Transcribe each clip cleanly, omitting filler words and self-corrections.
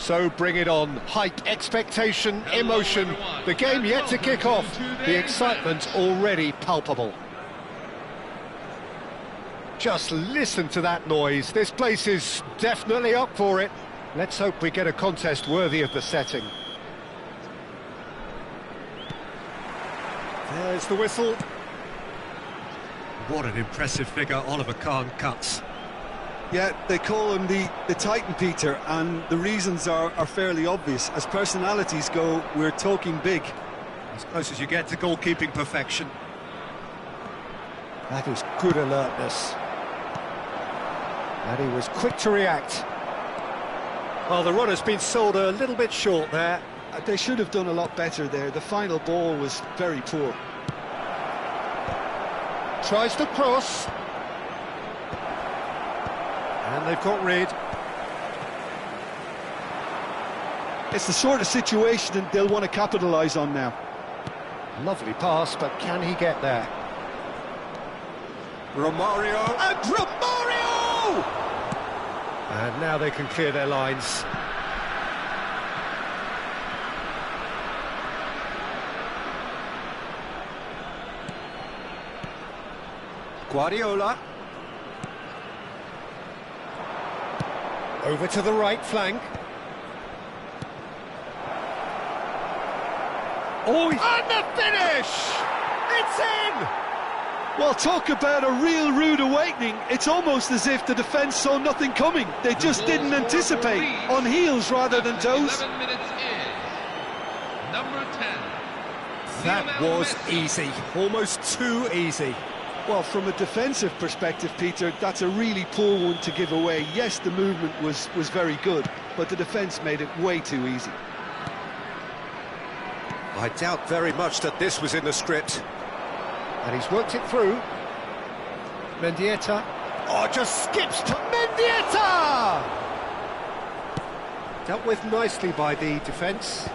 So bring it on. Hype, expectation, emotion. The game yet to kick off. The excitement already palpable. Just listen to that noise. This place is definitely up for it. Let's hope we get a contest worthy of the setting. There's the whistle. What an impressive figure Oliver Kahn cuts. Yeah, they call him the Titan, Peter, and the reasons are fairly obvious. As personalities go, we're talking big. As close as you get to goalkeeping perfection. That is good alertness. And he was quick to react. Well, the run has been sold a little bit short there. They should have done a lot better there. The final ball was very poor. Tries to cross. And they've got rid. It's the sort of situation that they'll want to capitalise on now. Lovely pass, but can he get there? Romario. And Romario! And now they can clear their lines. Guardiola. Over to the right flank. Oh, and the finish! It's in! Well, talk about a real rude awakening. It's almost as if the defence saw nothing coming. They just didn't anticipate. On heels rather than toes. 11 minutes in. Number 10. That was easy. Almost too easy. Well, from a defensive perspective, Peter, that's a really poor one to give away. Yes, the movement was very good, but the defence made it way too easy. I doubt very much that this was in the script. And he's worked it through. Mendieta. Oh, just skips to Mendieta! Dealt with nicely by the defence.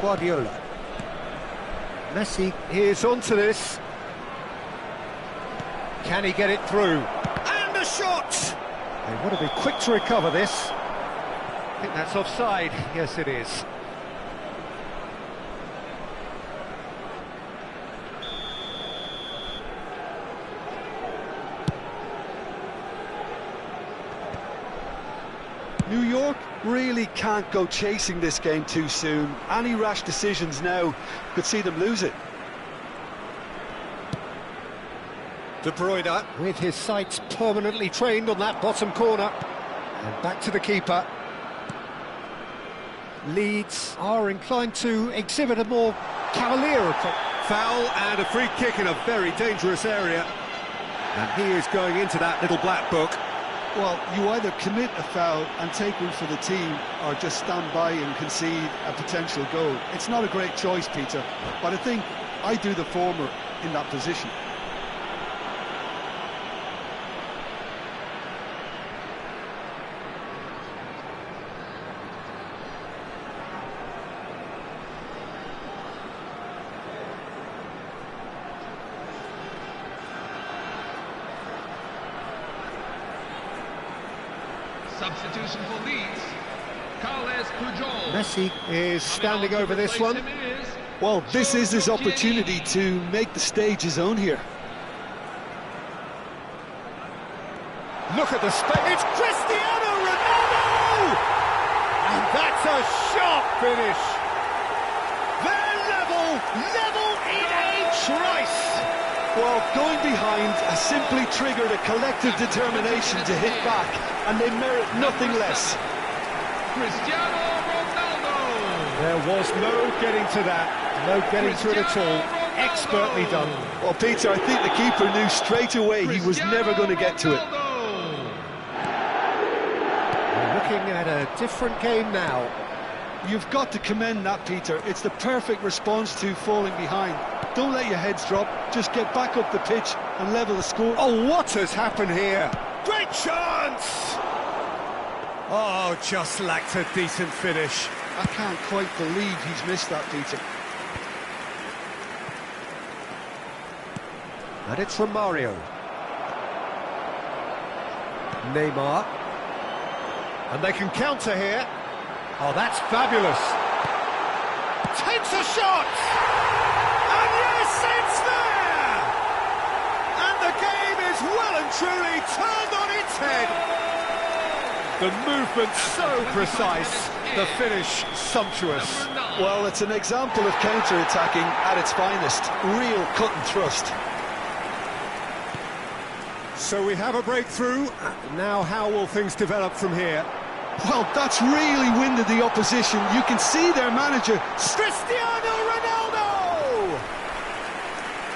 Guardiola. Messi is onto this. Can he get it through? And a shot! They want to be quick to recover this. I think that's offside. Yes, it is. New York really can't go chasing this game too soon. Any rash decisions now could see them lose it. De Bruyne with his sights permanently trained on that bottom corner. And back to the keeper. Leeds are inclined to exhibit a more cavalier approach. Foul and a free kick in a very dangerous area. And he is going into that little black book. Well, you either commit a foul and take one for the team, or just stand by and concede a potential goal. It's not a great choice, Peter, but I think I do the former in that position. Substitution for Leeds. Carles Pujol. Messi is standing over this one. Well, this is his opportunity to make the stage his own here. Look at the space. It's Cristiano Ronaldo! And that's a sharp finish. They're level in a trice. Well, going behind has simply triggered a collective determination to hit back, and they merit nothing less. Cristiano Ronaldo. There was no getting to that, no getting to it at all. Expertly done. Well, Peter, I think the keeper knew straight away he was never going to get to it. We're looking at a different game now. You've got to commend that, Peter. It's the perfect response to falling behind. Don't let your heads drop, just get back up the pitch and level the score. Oh, what has happened here? Great chance! Oh, just lacked a decent finish. I can't quite believe he's missed that, Peter. And it's Romario. Neymar. And they can counter here. Oh, that's fabulous. Takes a shot! And yes, it's there! And the game is well and truly turned on its head. The movement so precise, the finish sumptuous. Well, it's an example of counter-attacking at its finest. Real cut and thrust. So we have a breakthrough. Now how will things develop from here? Well, that's really winded the opposition. You can see their manager. Cristiano Ronaldo!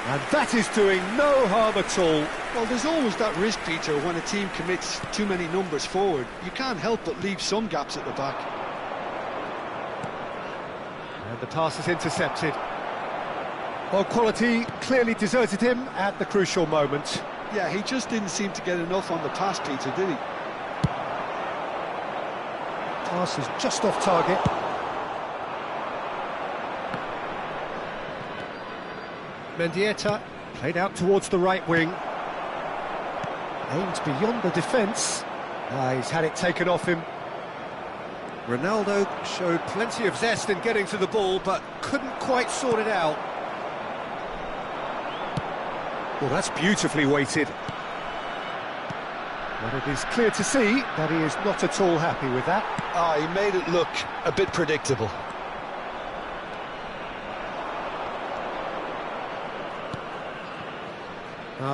And that is doing no harm at all. Well, there's always that risk, Peter, when a team commits too many numbers forward. You can't help but leave some gaps at the back. And the pass is intercepted. Well, quality clearly deserted him at the crucial moment. Yeah, he just didn't seem to get enough on the pass, Peter, did he? Pass is just off target. Mendieta played out towards the right wing. Aims beyond the defence. He's had it taken off him. Ronaldo showed plenty of zest in getting to the ball, but couldn't quite sort it out. Well, that's beautifully weighted. But it is clear to see that he is not at all happy with that. He made it look a bit predictable.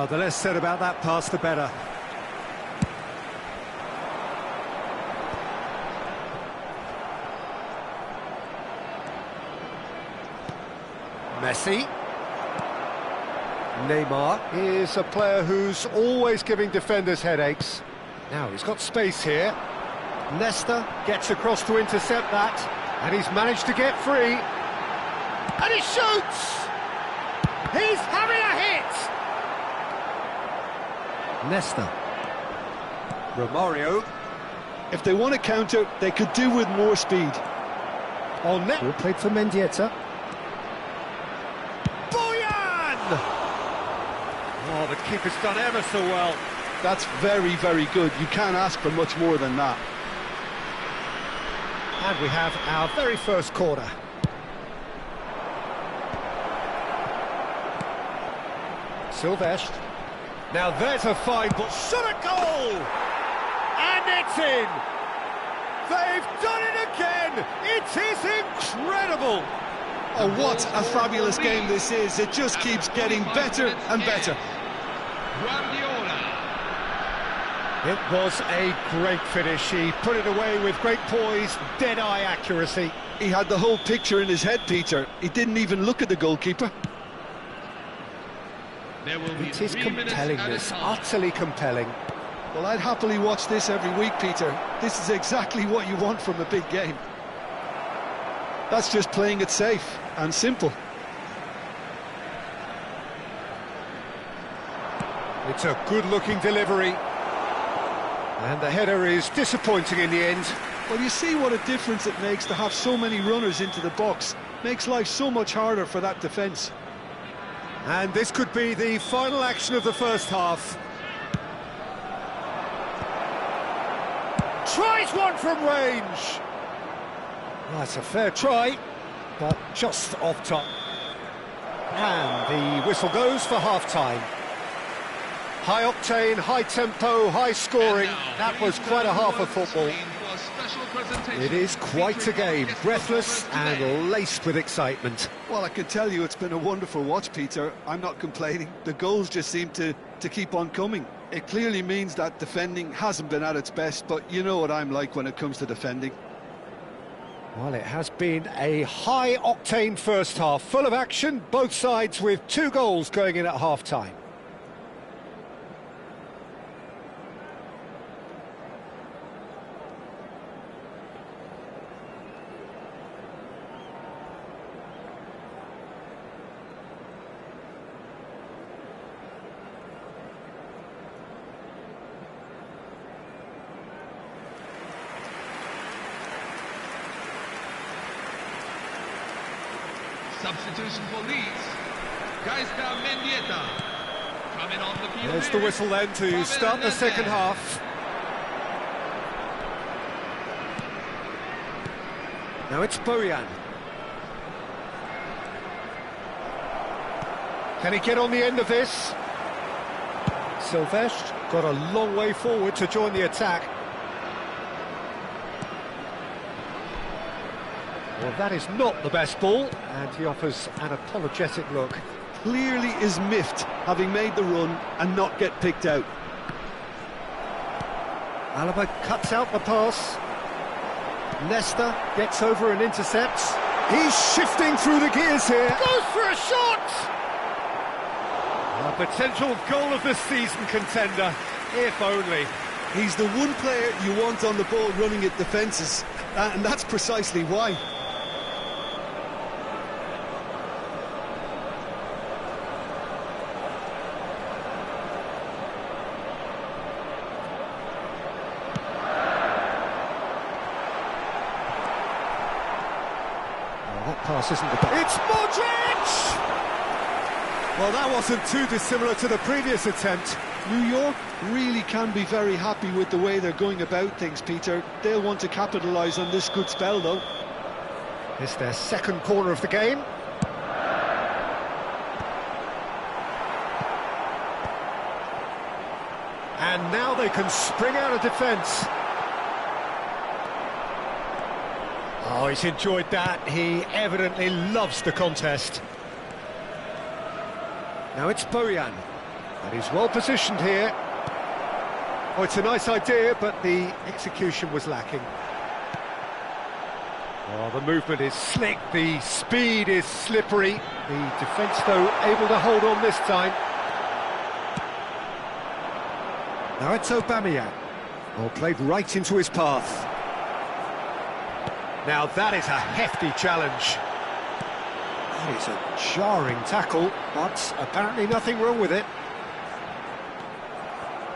The less said about that pass, the better. Messi. Neymar is a player who's always giving defenders headaches. Now he's got space here. Nesta gets across to intercept that, and he's managed to get free. And he shoots! He's having a hit! Nesta. Romario. If they want to counter, they could do with more speed. On net. Well played for Mendieta. Oh, the keeper's done ever so well. That's very, very good. You can't ask for much more than that. And we have our very first corner. Silvestre. Now there's a fine ball. Shot a goal! And it's in! They've done it again! It is incredible! Oh, what a fabulous game this is. It just keeps getting better and better. It was a great finish. He put it away with great poise, dead-eye accuracy. He had the whole picture in his head, Peter. He didn't even look at the goalkeeper. It is compelling, this, utterly compelling. Well, I'd happily watch this every week, Peter. This is exactly what you want from a big game. That's just playing it safe and simple. It's a good-looking delivery. And the header is disappointing in the end. Well, you see what a difference it makes to have so many runners into the box. Makes life so much harder for that defence. And this could be the final action of the first half. Tries one from range. That's a fair try, but just off top. And the whistle goes for half-time. High octane, high tempo, high scoring. That was quite a half of football. It is quite a game, breathless and laced with excitement. Well, I can tell you it's been a wonderful watch, Peter. I'm not complaining. The goals just seem to keep on coming. It clearly means that defending hasn't been at its best, but you know what I'm like when it comes to defending. Well, it has been a high-octane first half, full of action, both sides with 2 goals going in at half-time. Substitution for Leeds. Mendieta coming on the field. There's the whistle then to start the second half. Now it's Bojan. Can he get on the end of this? Silvestre got a long way forward to join the attack. Well, that is not the best ball, and he offers an apologetic look. Clearly is miffed, having made the run and not get picked out. Alaba cuts out the pass. Leicester gets over and intercepts. He's shifting through the gears here. Goes for a shot! A potential goal of the season contender, if only. He's the one player you want on the ball running at defences, and that's precisely why. That pass isn't the best. It's Modric! Well, that wasn't too dissimilar to the previous attempt. New York really can be very happy with the way they're going about things, Peter. They'll want to capitalise on this good spell, though. It's their second corner of the game. And now they can spring out of defence. Oh, he's enjoyed that. He evidently loves the contest. Now it's Bojan, and he's well positioned here. Oh, it's a nice idea, but the execution was lacking. Oh, the movement is slick, the speed is slippery. The defence, though, able to hold on this time. Now it's Aubameyang. Oh, played right into his path. Now that is a hefty challenge. That is a jarring tackle, but apparently nothing wrong with it.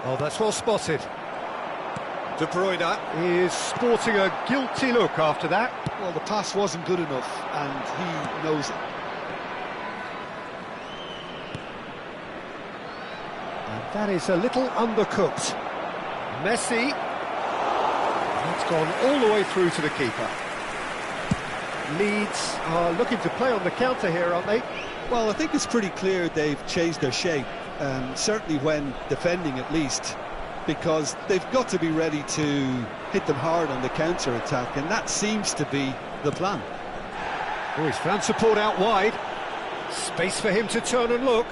Oh, that's well spotted. De Bruyne is sporting a guilty look after that. Well, the pass wasn't good enough, and he knows it. And that is a little undercooked. Messi. That's gone all the way through to the keeper. Leeds are looking to play on the counter here, aren't they? Well, I think it's pretty clear they've changed their shape, certainly when defending at least, because they've got to be ready to hit them hard on the counter-attack, and that seems to be the plan. Oh, he's found support out wide. Space for him to turn and look.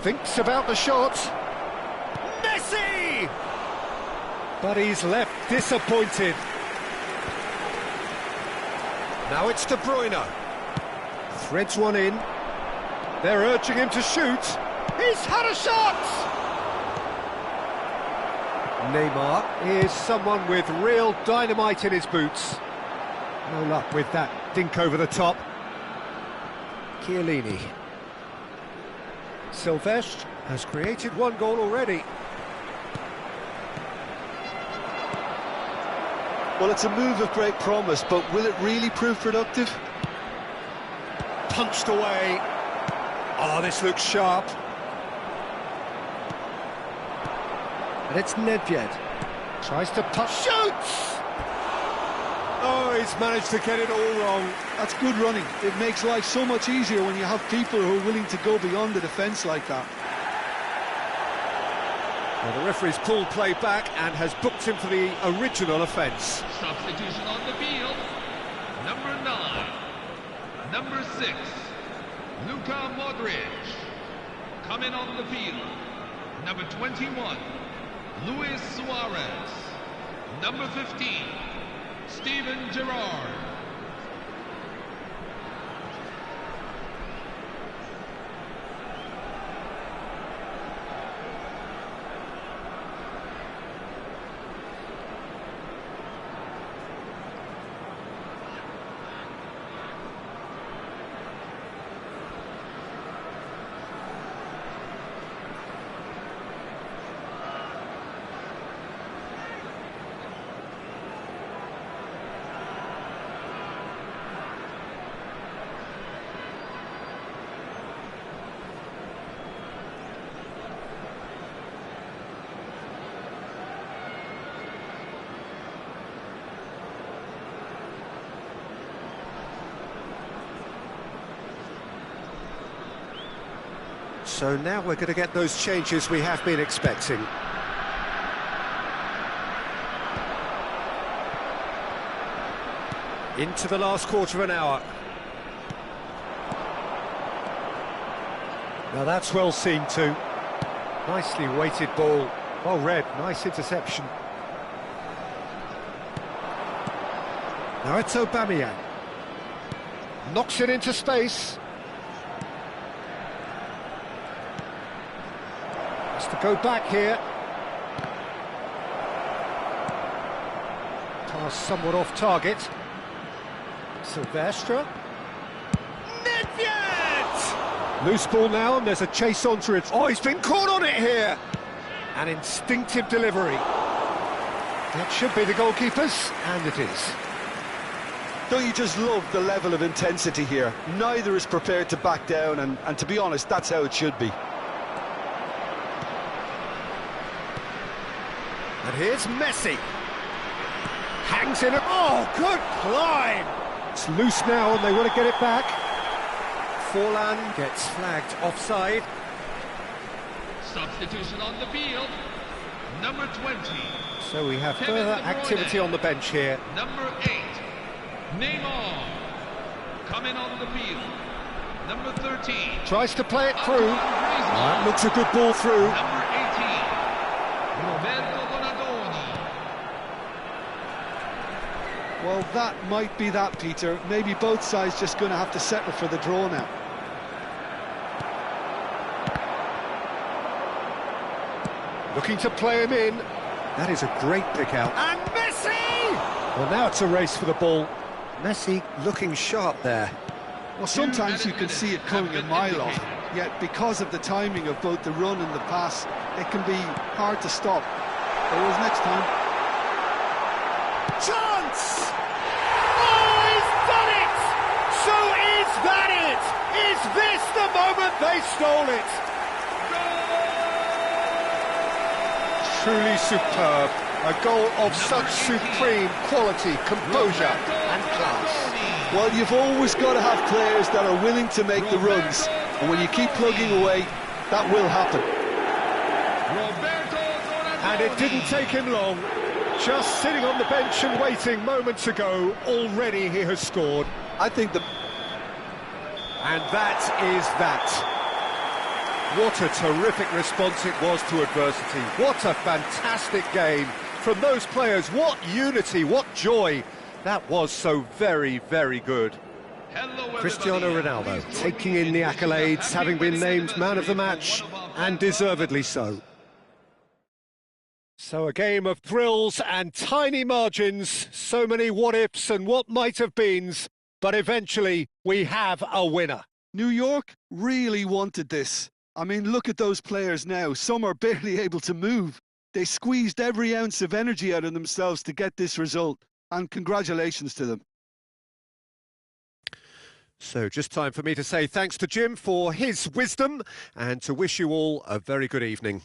Thinks about the shot. Messi! But he's left disappointed. Now it's De Bruyne. Threads one in. They're urging him to shoot. He's had a shot! Neymar is someone with real dynamite in his boots. No luck with that dink over the top. Chiellini. Silvestre has created one goal already. Well, it's a move of great promise, but will it really prove productive? Punched away. Oh, this looks sharp. And it's Nedved. Tries to push. Shoots! Oh, he's managed to get it all wrong. That's good running. It makes life so much easier when you have people who are willing to go beyond the defence like that. Well, the referee's pulled play back and has booked him for the original offence. Substitution on the field. Number 9. Number 6. Luka Modric. Coming on the field. Number 21. Luis Suarez. Number 15. Steven Gerrard. So now we're going to get those changes we have been expecting. Into the last quarter of an hour. Now that's well seen too. Nicely weighted ball. Well read, nice interception. Now it's Aubameyang. Knocks it into space. Has to go back here. Pass somewhat off target. Silvestre. Nedved! Loose ball now, and there's a chase onto it. Oh, he's been caught on it here! An instinctive delivery. That should be the goalkeeper's, and it is. Don't you just love the level of intensity here? Neither is prepared to back down, and to be honest, that's how it should be. And here's Messi. Hangs in. Oh, good climb! It's loose now, and they want to get it back. Forlan gets flagged offside. Substitution on the field. Number 20. So we have further activity on the bench here. Number 8. Neymar. Coming on the field. Number 13. Tries to play it through. That looks a good ball through. Number 18. Roberto Donadoni. Well, that might be that, Peter. Maybe both sides just going to have to settle for the draw now. Looking to play him in. That is a great pick out. And Messi! Well, now it's a race for the ball. Messi looking sharp there. Well, sometimes you can see it coming a mile off, yet because of the timing of both the run and the pass, it can be hard to stop. Always next time. Chance! Oh, he's done it! So is that it? Is this the moment they stole it? Truly superb. A goal of such supreme quality, composure and class. Well, you've always got to have players that are willing to make the runs, and when you keep plugging away, that will happen. And it didn't take him long. Just sitting on the bench and waiting moments ago, already he has scored. I think the... And that is that. What a terrific response it was to adversity. What a fantastic game from those players. What unity, what joy. That was so very, very good. Cristiano Ronaldo taking in the accolades, having been named man of the match, and deservedly so. So a game of thrills and tiny margins, so many what-ifs and what might-have-beens, but eventually we have a winner. New York really wanted this. I mean, look at those players now. Some are barely able to move. They squeezed every ounce of energy out of themselves to get this result, and congratulations to them. So just time for me to say thanks to Jim for his wisdom and to wish you all a very good evening.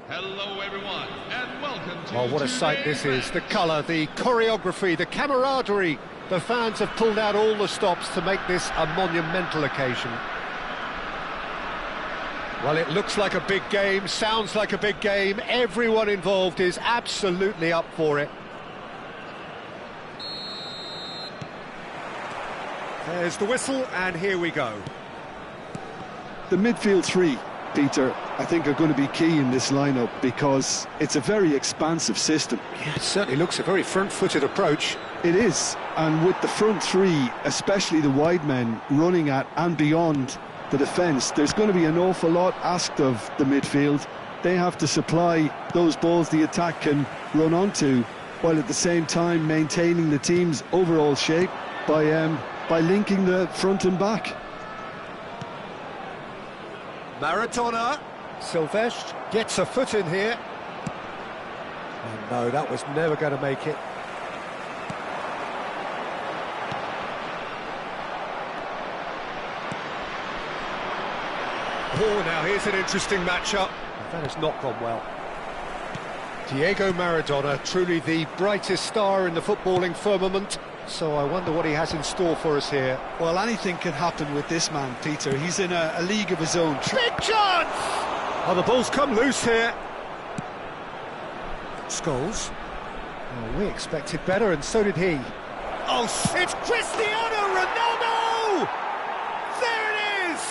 Hello, everyone, and welcome to Oh, what a sight this is. The colour, the choreography, the camaraderie. The fans have pulled out all the stops to make this a monumental occasion. Well, it looks like a big game, sounds like a big game. Everyone involved is absolutely up for it. There's the whistle, and here we go. The midfield three, Peter, I think are going to be key in this lineup because it's a very expansive system. Yeah, it certainly looks a very front-footed approach. It is, and with the front three, especially the wide men, running at and beyond the defence, there's going to be an awful lot asked of the midfield. They have to supply those balls the attack can run onto, while at the same time maintaining the team's overall shape by linking the front and back. Maradona. Silvestre gets a foot in here. And no, that was never going to make it. Oh, now here's an interesting matchup. That has not gone well. Diego Maradona, truly the brightest star in the footballing firmament. So I wonder what he has in store for us here. Well, anything can happen with this man, Peter. He's in a league of his own. Big chance! Oh, the ball's come loose here. Scholes. Oh, we expected better, and so did he. Oh, it's Cristiano Ronaldo! There it is!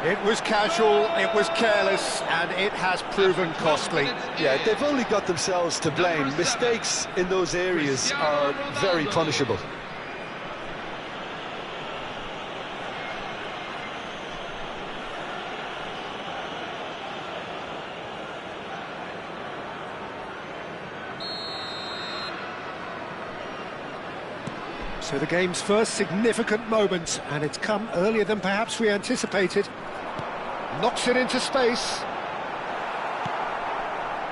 It was casual, it was careless, and it has proven costly. Yeah, they've only got themselves to blame. Mistakes in those areas are very punishable. So the game's first significant moment, and it's come earlier than perhaps we anticipated. Knocks it into space.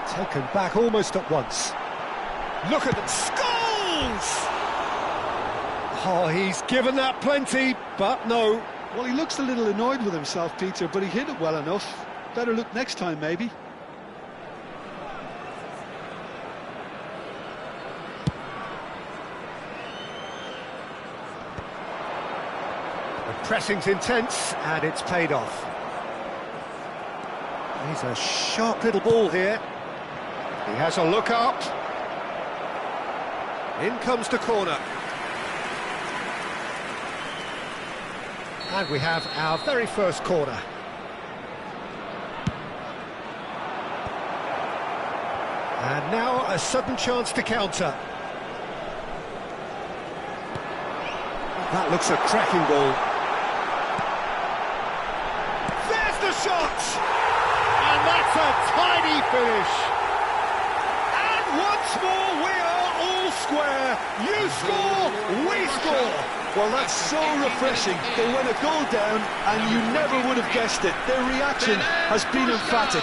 Taken back almost at once. Look at them, Scholes! Oh, he's given that plenty, but no. Well, he looks a little annoyed with himself, Peter, but he hit it well enough. Better look next time, maybe. The pressing's intense, and it's paid off. He's a sharp little ball here. He has a look up. In comes the corner. And we have our very first corner. And now a sudden chance to counter. That looks a cracking ball. There's the shot! And that's a tidy finish. And once more we are all square. You score, we score. Well, that's so refreshing. They went a goal down, and you never would have guessed it. Their reaction has been emphatic.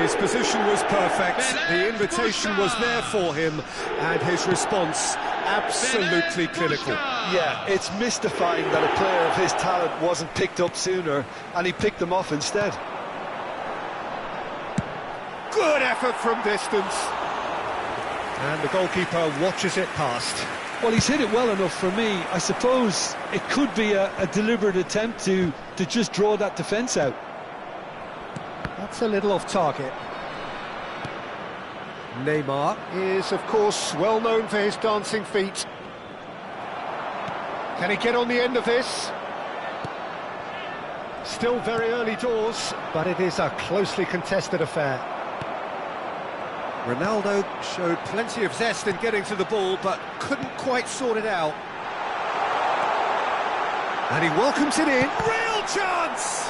His position was perfect, the invitation was there for him, and his response absolutely clinical. Yeah, it's mystifying that a player of his talent wasn't picked up sooner, and he picked them off instead. Good effort from distance. And the goalkeeper watches it past. Well, he's hit it well enough for me. I suppose it could be a deliberate attempt to just draw that defence out. That's a little off target. Neymar is, of course, well known for his dancing feet. Can he get on the end of this? Still very early doors, but it is a closely contested affair. Ronaldo showed plenty of zest in getting to the ball, but couldn't quite sort it out. And he welcomes it in. Real chance!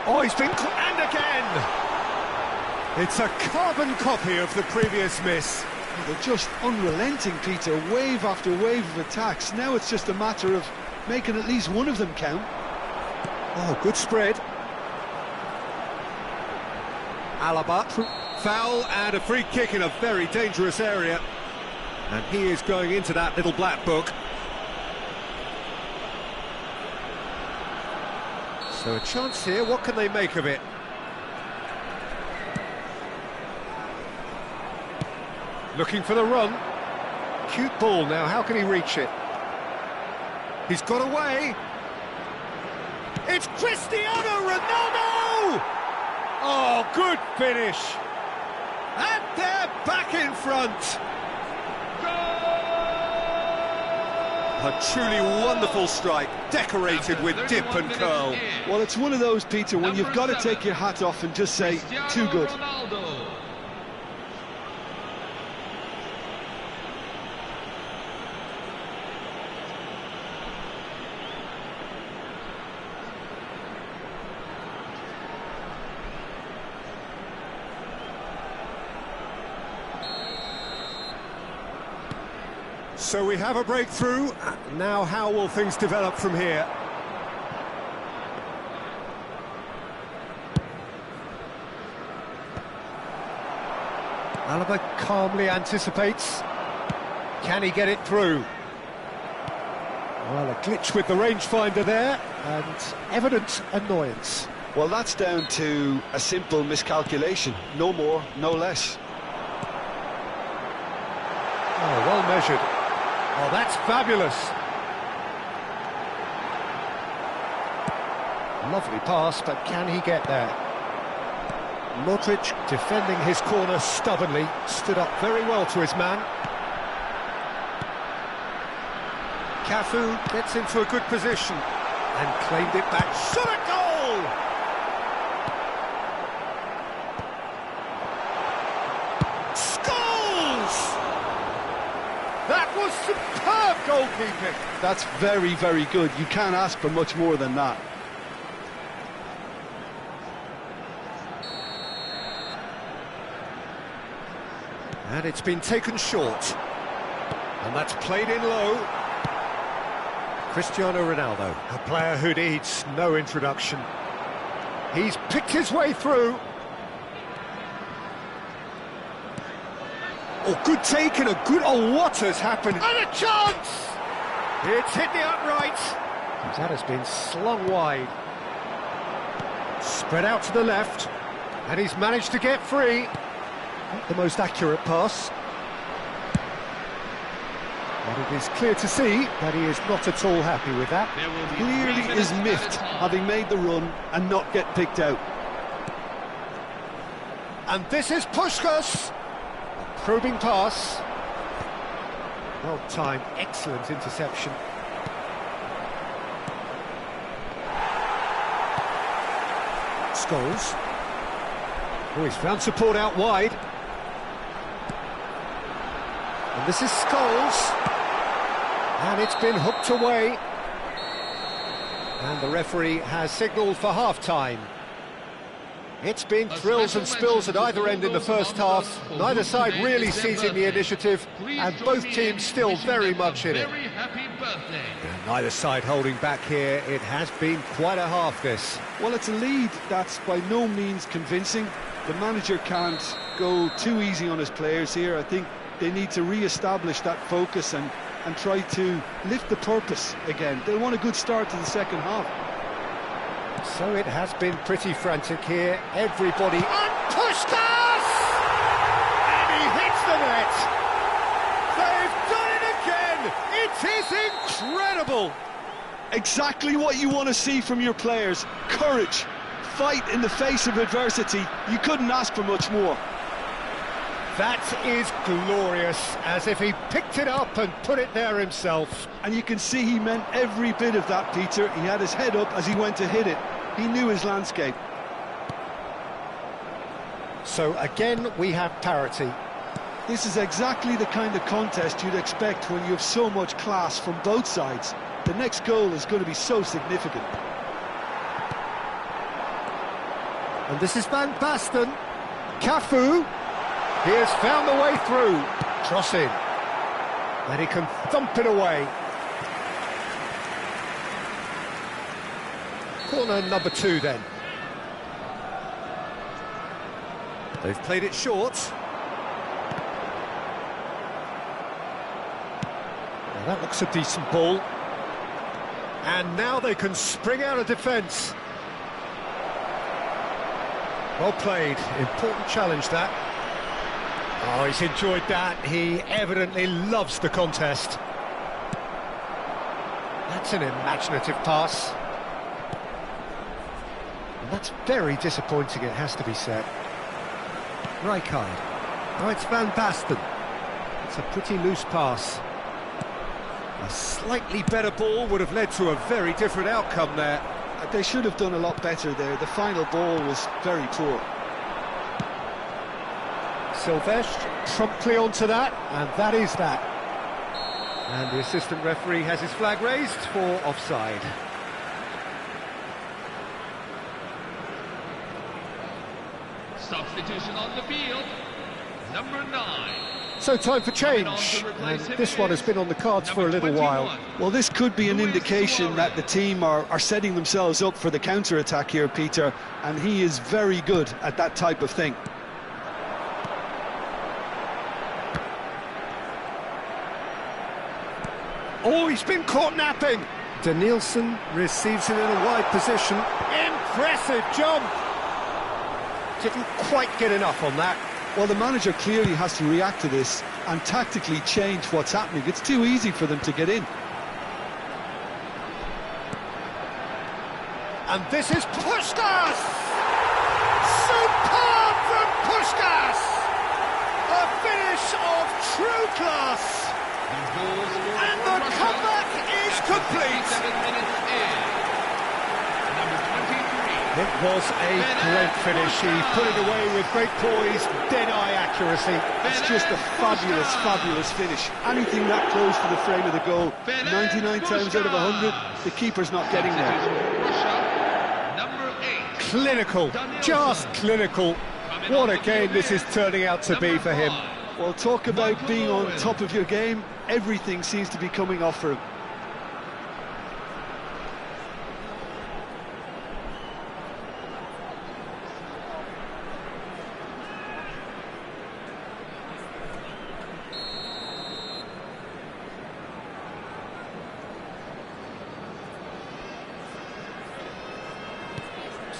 Oh, he's been... and again! It's a carbon copy of the previous miss. They're just unrelenting, Peter. Wave after wave of attacks. Now it's just a matter of making at least one of them count. Oh, good spread. Alaba, foul and a free kick in a very dangerous area. And he is going into that little black book. So a chance here, what can they make of it? Looking for the run. Cute ball now, how can he reach it? He's got away. It's Cristiano Ronaldo! Oh, good finish. And they're back in front. A truly wonderful strike, decorated with dip and curl. Well, it's one of those, Peter, when you've got to take your hat off and just say, too good. So we have a breakthrough. Now how will things develop from here? Alaba calmly anticipates. Can he get it through? Well, a glitch with the rangefinder there, and evident annoyance. Well, that's down to a simple miscalculation. No more, no less. Oh, well measured. Oh, that's fabulous. Lovely pass, but can he get there? Modric, defending his corner stubbornly, stood up very well to his man. Cafu gets into a good position and claimed it back. Shot a goal! That was superb goalkeeping. That's very, very good. You can't ask for much more than that. And it's been taken short. And that's played in low. Cristiano Ronaldo, a player who needs no introduction. He's picked his way through. Oh, good take and a good... Oh, what has happened? And a chance! It's hit the upright. That has been slung wide. Spread out to the left. And he's managed to get free. Not the most accurate pass. But it is clear to see that he is not at all happy with that. Clearly is miffed, having made the run and not get picked out. And this is Puskás. Probing pass. Well timed, excellent interception. Scholes. Oh, he's found support out wide. And this is Scholes. And it's been hooked away. And the referee has signalled for half-time. It's been thrills and spills at either end in the first half. Neither side really seizing the initiative, and both teams still very much in it. And neither side holding back here. It has been quite a half, this. Well, it's a lead that's by no means convincing. The manager can't go too easy on his players here. I think they need to re-establish that focus and try to lift the purpose again. They want a good start to the second half. So it has been pretty frantic here. Everybody... And Puskás! And he hits the net! They've done it again! It is incredible! Exactly what you want to see from your players. Courage. Fight in the face of adversity. You couldn't ask for much more. That is glorious, as if he picked it up and put it there himself. And you can see he meant every bit of that, Peter. He had his head up as he went to hit it. He knew his landscape. So again, we have parity. This is exactly the kind of contest you'd expect when you have so much class from both sides. The next goal is going to be so significant. And this is Van Basten. Cafu. He has found the way through. Cross in. And he can thump it away. Corner number 2 then. They've played it short. Now that looks a decent ball. And now they can spring out of defence. Well played, important challenge that. Oh, he's enjoyed that. He evidently loves the contest. That's an imaginative pass. And that's very disappointing, it has to be said. Rijkaard. Oh, it's Van Basten. It's a pretty loose pass. A slightly better ball would have led to a very different outcome there. They should have done a lot better there. The final ball was very poor. Silvestre promptly onto that, and that is that. And the assistant referee has his flag raised for offside. Substitution on the field, number 9. So time for change, and this one has been on the cards for a little while. Well, this could be an indication that the team are setting themselves up for the counter-attack here, Peter, and he is very good at that type of thing. Oh, he's been caught napping! Danielson receives it in a wide position. Impressive jump! Didn't quite get enough on that. Well, the manager clearly has to react to this and tactically change what's happening. It's too easy for them to get in. And this is Puskás! Superb from Puskás! A finish of true class! And the comeback is complete! 7 minutes in. Number 23. It was a great finish. He put it away with great poise, dead-eye accuracy. It's just a fabulous, fabulous finish. Anything that close to the frame of the goal, 99 times out of 100, the keeper's not getting there. Number 8. Clinical, just clinical. What a game this is turning out to be for him. Well, talk about being on top of your game. Everything seems to be coming off for him.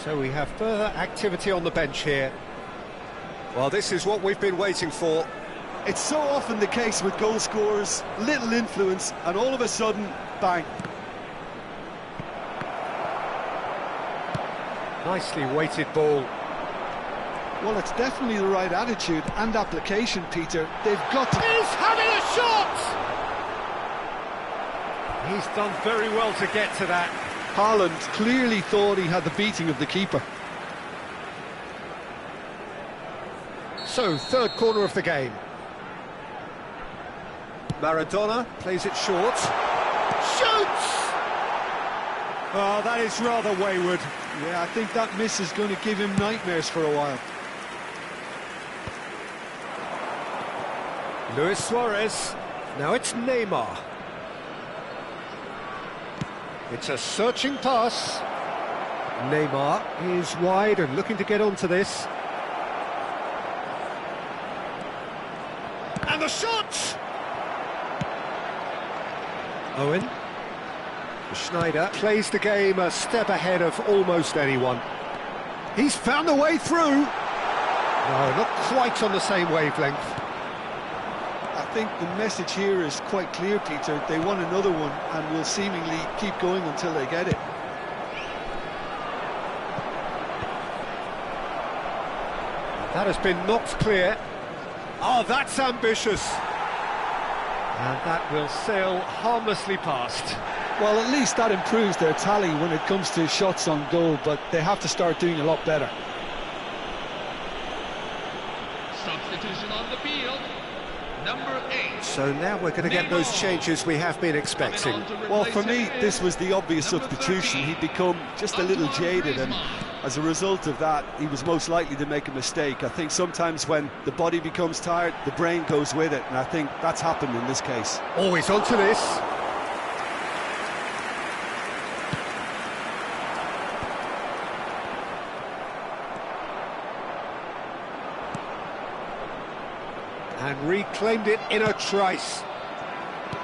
So we have further activity on the bench here. Well, this is what we've been waiting for. It's so often the case with goal scorers, little influence, and all of a sudden, bang. Nicely weighted ball. Well, it's definitely the right attitude and application, Peter. They've got to... He's having a shot! He's done very well to get to that. Haaland clearly thought he had the beating of the keeper. So, third corner of the game. Maradona plays it short. Shoots! Oh, that is rather wayward. Yeah, I think that miss is going to give him nightmares for a while. Luis Suarez. Now it's Neymar. It's a searching pass. Neymar is wide and looking to get onto this. And the shot! Owen. Schneider plays the game a step ahead of almost anyone. He's found a way through. No, not quite on the same wavelength. I think the message here is quite clear, Peter. They want another one and will seemingly keep going until they get it. That has been knocked clear. Oh, that's ambitious. And that will sail harmlessly past. Well, at least that improves their tally when it comes to shots on goal, but they have to start doing a lot better. Substitution on the field, number 8. So now we're going to get those changes we have been expecting. Well, for me, this was the obvious substitution. He'd become just a little jaded, and as a result of that, he was most likely to make a mistake. I think sometimes when the body becomes tired, the brain goes with it, and I think that's happened in this case. Always onto this. And reclaimed it in a trice.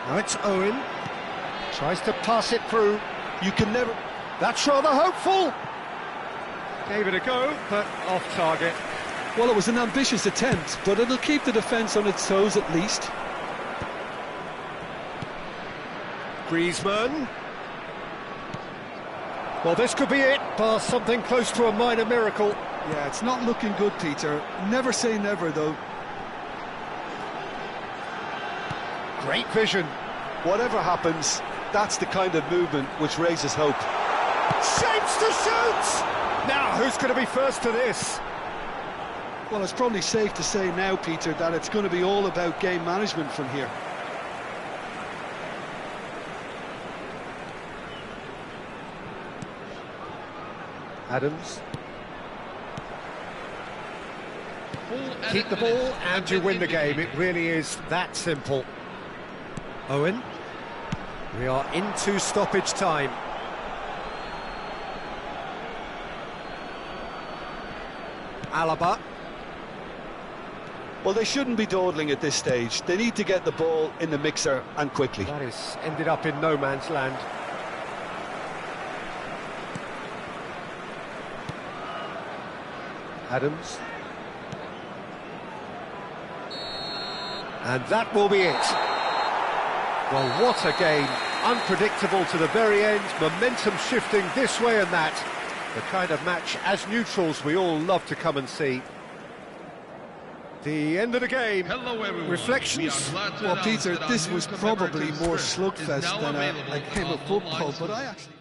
Now it's Owen. Tries to pass it through. You can never... That's rather hopeful. Gave it a go, but off target. Well, it was an ambitious attempt, but it'll keep the defence on its toes at least. Griezmann. Well, this could be it, bar something close to a minor miracle. Yeah, it's not looking good, Peter. Never say never, though. Great vision. Whatever happens, that's the kind of movement which raises hope. Shapes to shoot! Now, who's going to be first to this? Well, it's probably safe to say now, Peter, that it's going to be all about game management from here. Adams. Full Keep the minutes ball and you win the game. It really is that simple. Owen. We are into stoppage time. Alaba. Well, they shouldn't be dawdling at this stage. They need to get the ball in the mixer and quickly. That is ended up in no man's land. Adams. And that will be it. Well, what a game. Unpredictable to the very end, momentum shifting this way and that. The kind of match, as neutrals, we all love to come and see. The end of the game. Hello, everyone. Reflections? Well, Peter, this was probably more slugfest than a game of football, but I actually...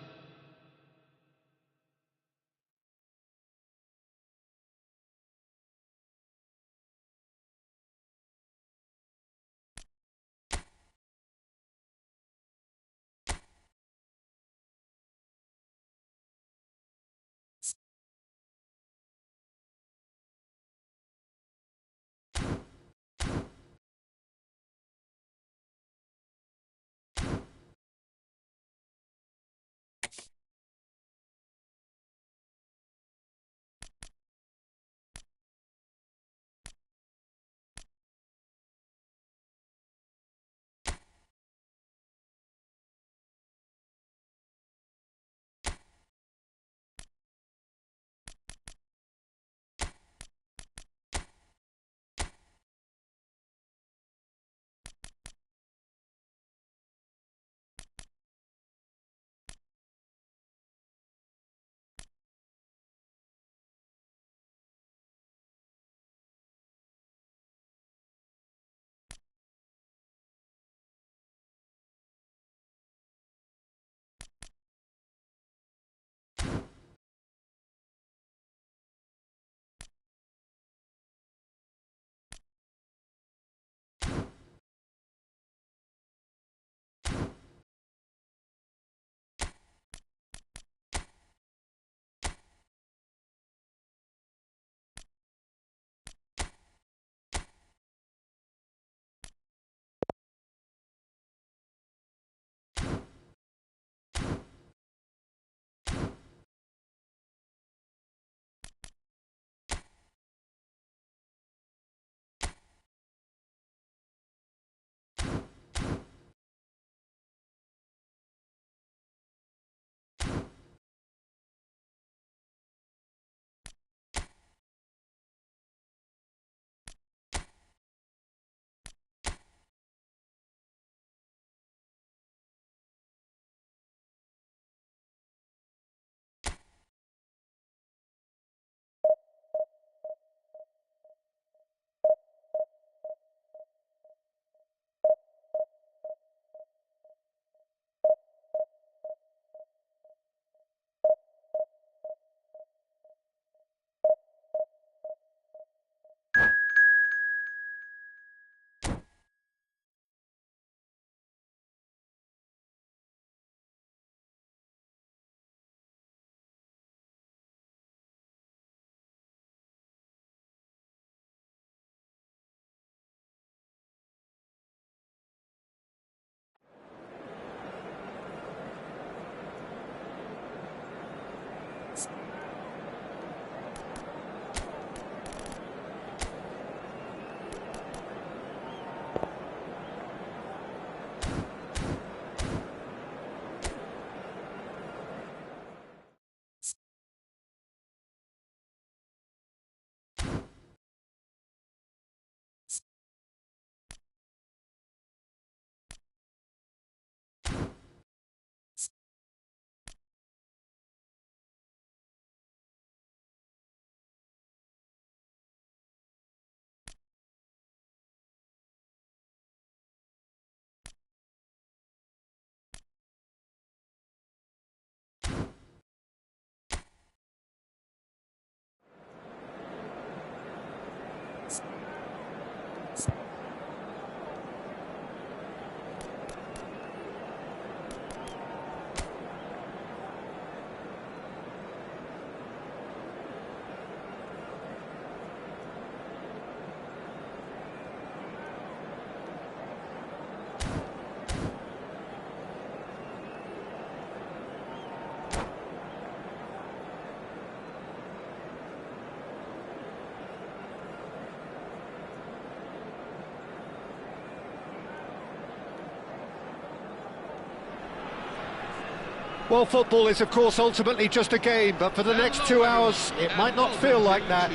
Well, football is, of course, ultimately just a game, but for the next 2 hours, it might not feel like that.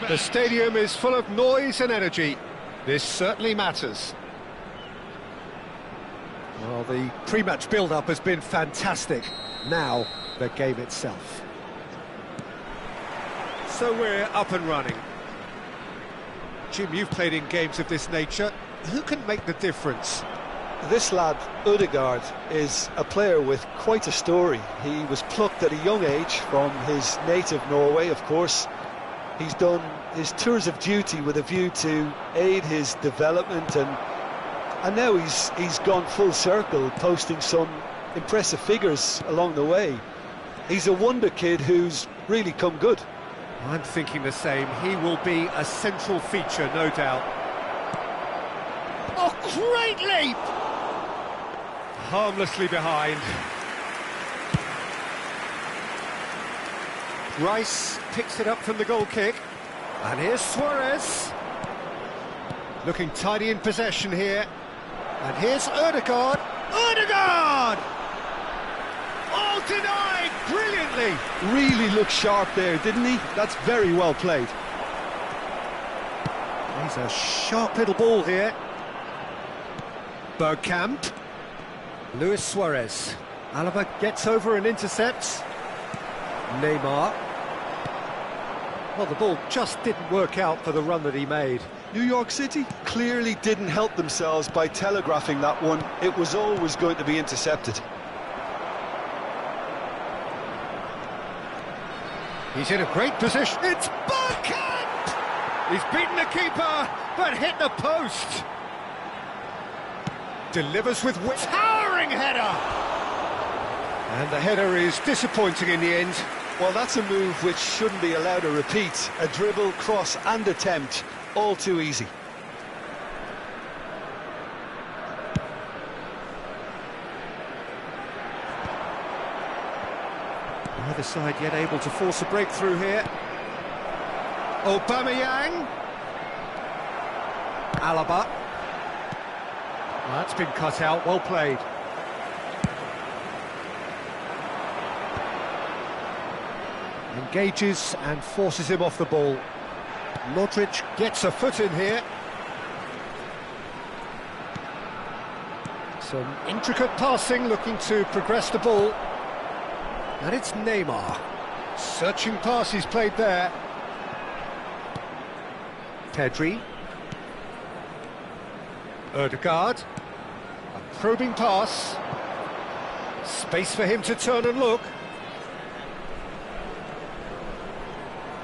The stadium is full of noise and energy. This certainly matters. Well, the pre-match build-up has been fantastic. Now, the game itself. So we're up and running. Jim, you've played in games of this nature. Who can make the difference? This lad, Ødegaard, is a player with quite a story. He was plucked at a young age from his native Norway, of course. He's done his tours of duty with a view to aid his development, and now he's gone full circle, posting some impressive figures along the way. He's a wonder kid who's really come good. I'm thinking the same. He will be a central feature, no doubt. Oh, great leap! Harmlessly behind. Rice picks it up from the goal kick. And here's Suarez. Looking tidy in possession here. And here's Ødegaard. Ødegaard! Oh, denied brilliantly. Really looked sharp there, didn't he? That's very well played. He's a sharp little ball here. Bergkamp. Luis Suarez. Alaba gets over and intercepts. Neymar. Well, the ball just didn't work out for the run that he made. New York City clearly didn't help themselves by telegraphing that one. It was always going to be intercepted. He's in a great position. It's Bergkamp! He's beaten the keeper, but hit the post. Delivers with towering header. And the header is disappointing in the end. Well, that's a move which shouldn't be allowed to repeat. A dribble, cross and attempt, all too easy. Neither side yet able to force a breakthrough here. Aubameyang. Alaba. Well, that's been cut out, well played. Engages and forces him off the ball. Modric gets a foot in here. Some intricate passing, looking to progress the ball. And it's Neymar. Searching pass he's played there. Pedri. Ødegaard. A probing pass. Space for him to turn and look.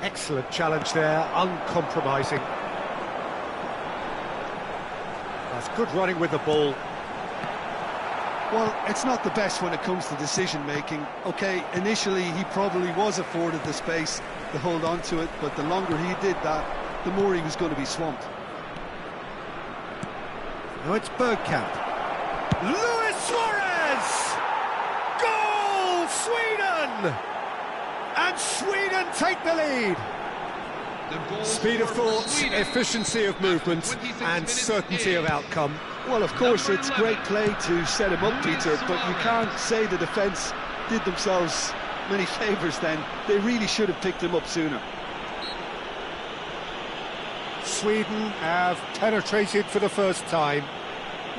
Excellent challenge there, uncompromising. That's good running with the ball. Well, it's not the best when it comes to decision-making. OK, initially he probably was afforded the space to hold on to it, but the longer he did that, the more he was going to be swamped. Now it's Bergkamp. Luis Suarez! Goal, Sweden! And Sweden take the lead. Speed of thought, efficiency of movement and certainty of outcome. Well, of course, it's great play to set him up, Peter, but you can't say the defence did themselves many favours then. They really should have picked him up sooner. Sweden have penetrated for the first time.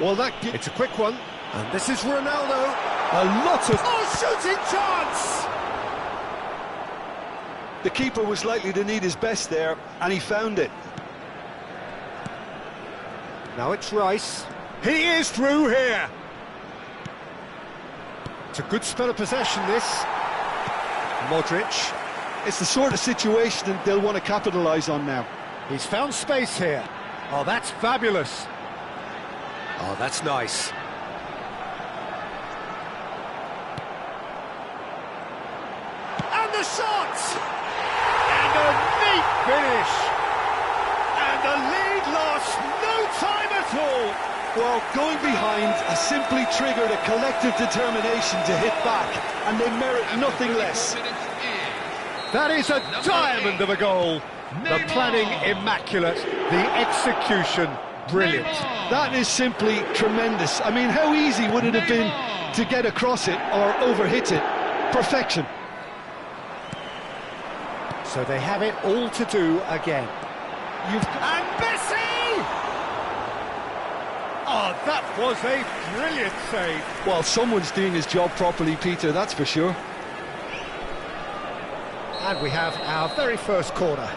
Well, it's a quick one. And this is Ronaldo. A lot of... Oh, shooting chance! The keeper was likely to need his best there, and he found it. Now it's Rice. He is through here. It's a good spell of possession, this. Modric. It's the sort of situation that they'll want to capitalise on now. He's found space here. Oh, that's fabulous. Oh, that's nice. And the shot! And a neat finish. And the lead lost no time at all. Well, going behind has simply triggered a collective determination to hit back, and they merit nothing less. That is a diamond of a goal. The planning immaculate, the execution brilliant. That is simply tremendous. I mean, how easy would it have been to get across it or overhit it? Perfection. So they have it all to do again. And Messi! Oh, that was a brilliant save. Well, someone's doing his job properly, Peter, that's for sure. And we have our very first corner.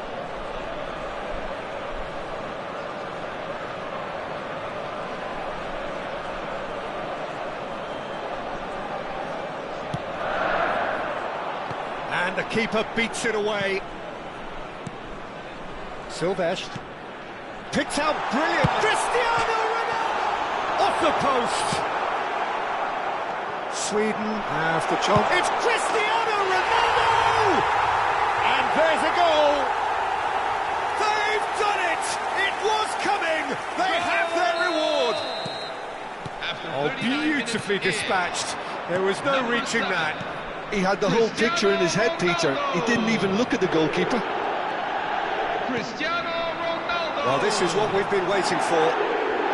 And the keeper beats it away. Silvestre. Picked out brilliant. Cristiano Ronaldo! Off the post. Sweden have the chance. It's Cristiano Ronaldo! And there's a goal. They've done it! It was coming! They have their reward! After 39 Beautifully minutes, dispatched. There was no reaching that. He had the whole picture in his head, Peter. He didn't even look at the goalkeeper. Cristiano Ronaldo. Well, this is what we've been waiting for.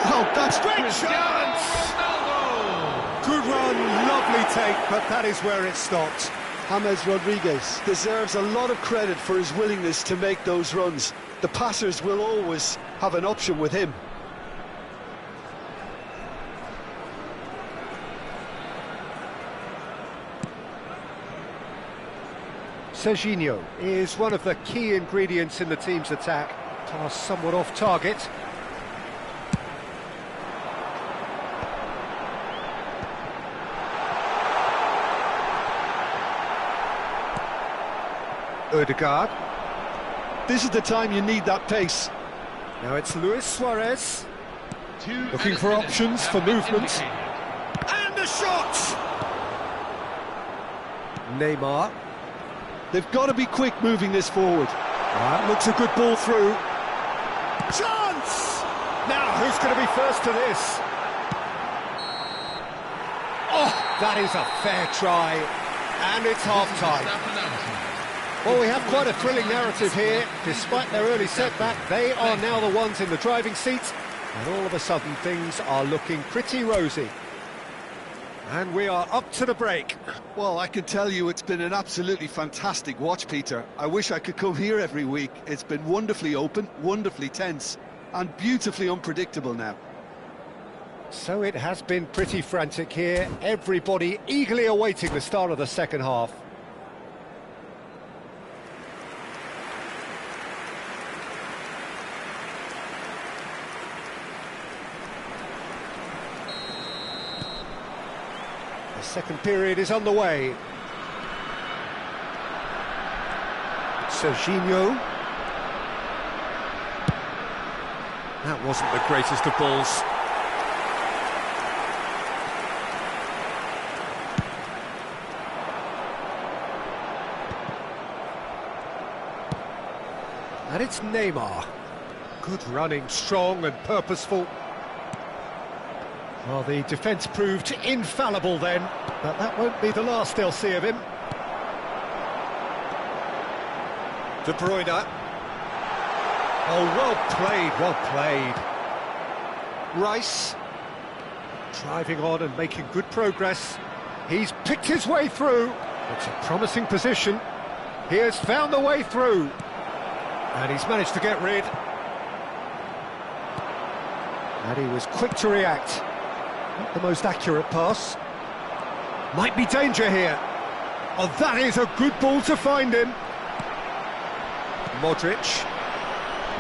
Oh, that's Great Cristiano chance! Ronaldo. Good run, lovely take, but that is where it stopped. James Rodriguez deserves a lot of credit for his willingness to make those runs. The passers will always have an option with him. Serginho is one of the key ingredients in the team's attack. Pass somewhat off target. Ødegaard. This is the time you need that pace. Now it's Luis Suarez. Looking for options for movement. And a shot! Neymar. They've got to be quick moving this forward. That looks a good ball through. Chance! Now, who's going to be first to this? Oh, that is a fair try. And it's half-time. Well, we have quite a thrilling narrative here. Despite their early setback, they are now the ones in the driving seat. And all of a sudden, things are looking pretty rosy. And we are up to the break. Well, I can tell you it's been an absolutely fantastic watch, Peter. I wish I could come here every week. It's been wonderfully open, wonderfully tense, and beautifully unpredictable now. So it has been pretty frantic here. Everybody eagerly awaiting the start of the second half. The second period is underway. Serginho. That wasn't the greatest of balls. And it's Neymar. Good running, strong and purposeful. Well, the defence proved infallible then, but that won't be the last they'll see of him. De Bruyne. Oh, well played, well played. Rice. Driving on and making good progress. He's picked his way through. It's a promising position. He has found the way through. And he's managed to get rid. And he was quick to react. Not the most accurate pass. Might be danger here. Oh, that is a good ball to find him. Modric.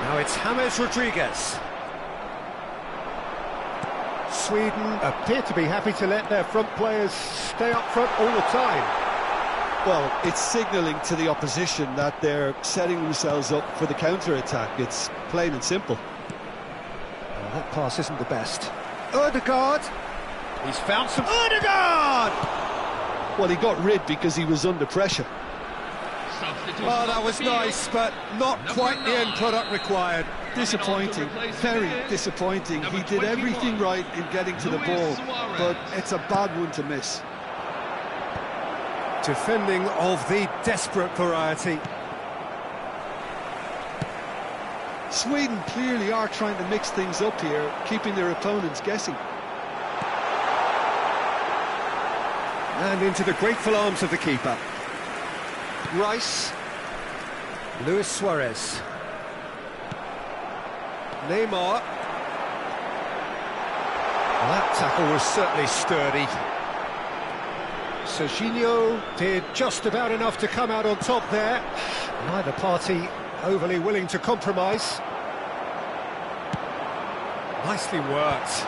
Now it's James Rodriguez. Sweden appear to be happy to let their front players stay up front all the time. Well, it's signalling to the opposition that they're setting themselves up for the counter-attack. It's plain and simple. Well, that pass isn't the best. Ødegaard. He's found some... Ødegaard! Well, he got rid because he was under pressure. Oh, that was nice, but not quite the end product required. Disappointing, very disappointing. He did everything right in getting to the ball, but it's a bad one to miss. Defending of the desperate variety. Sweden clearly are trying to mix things up here, keeping their opponents guessing. And into the grateful arms of the keeper. Rice. Luis Suarez. Neymar. Well, that tackle was certainly sturdy. Serginho did just about enough to come out on top there. Neither party overly willing to compromise. Nicely worked.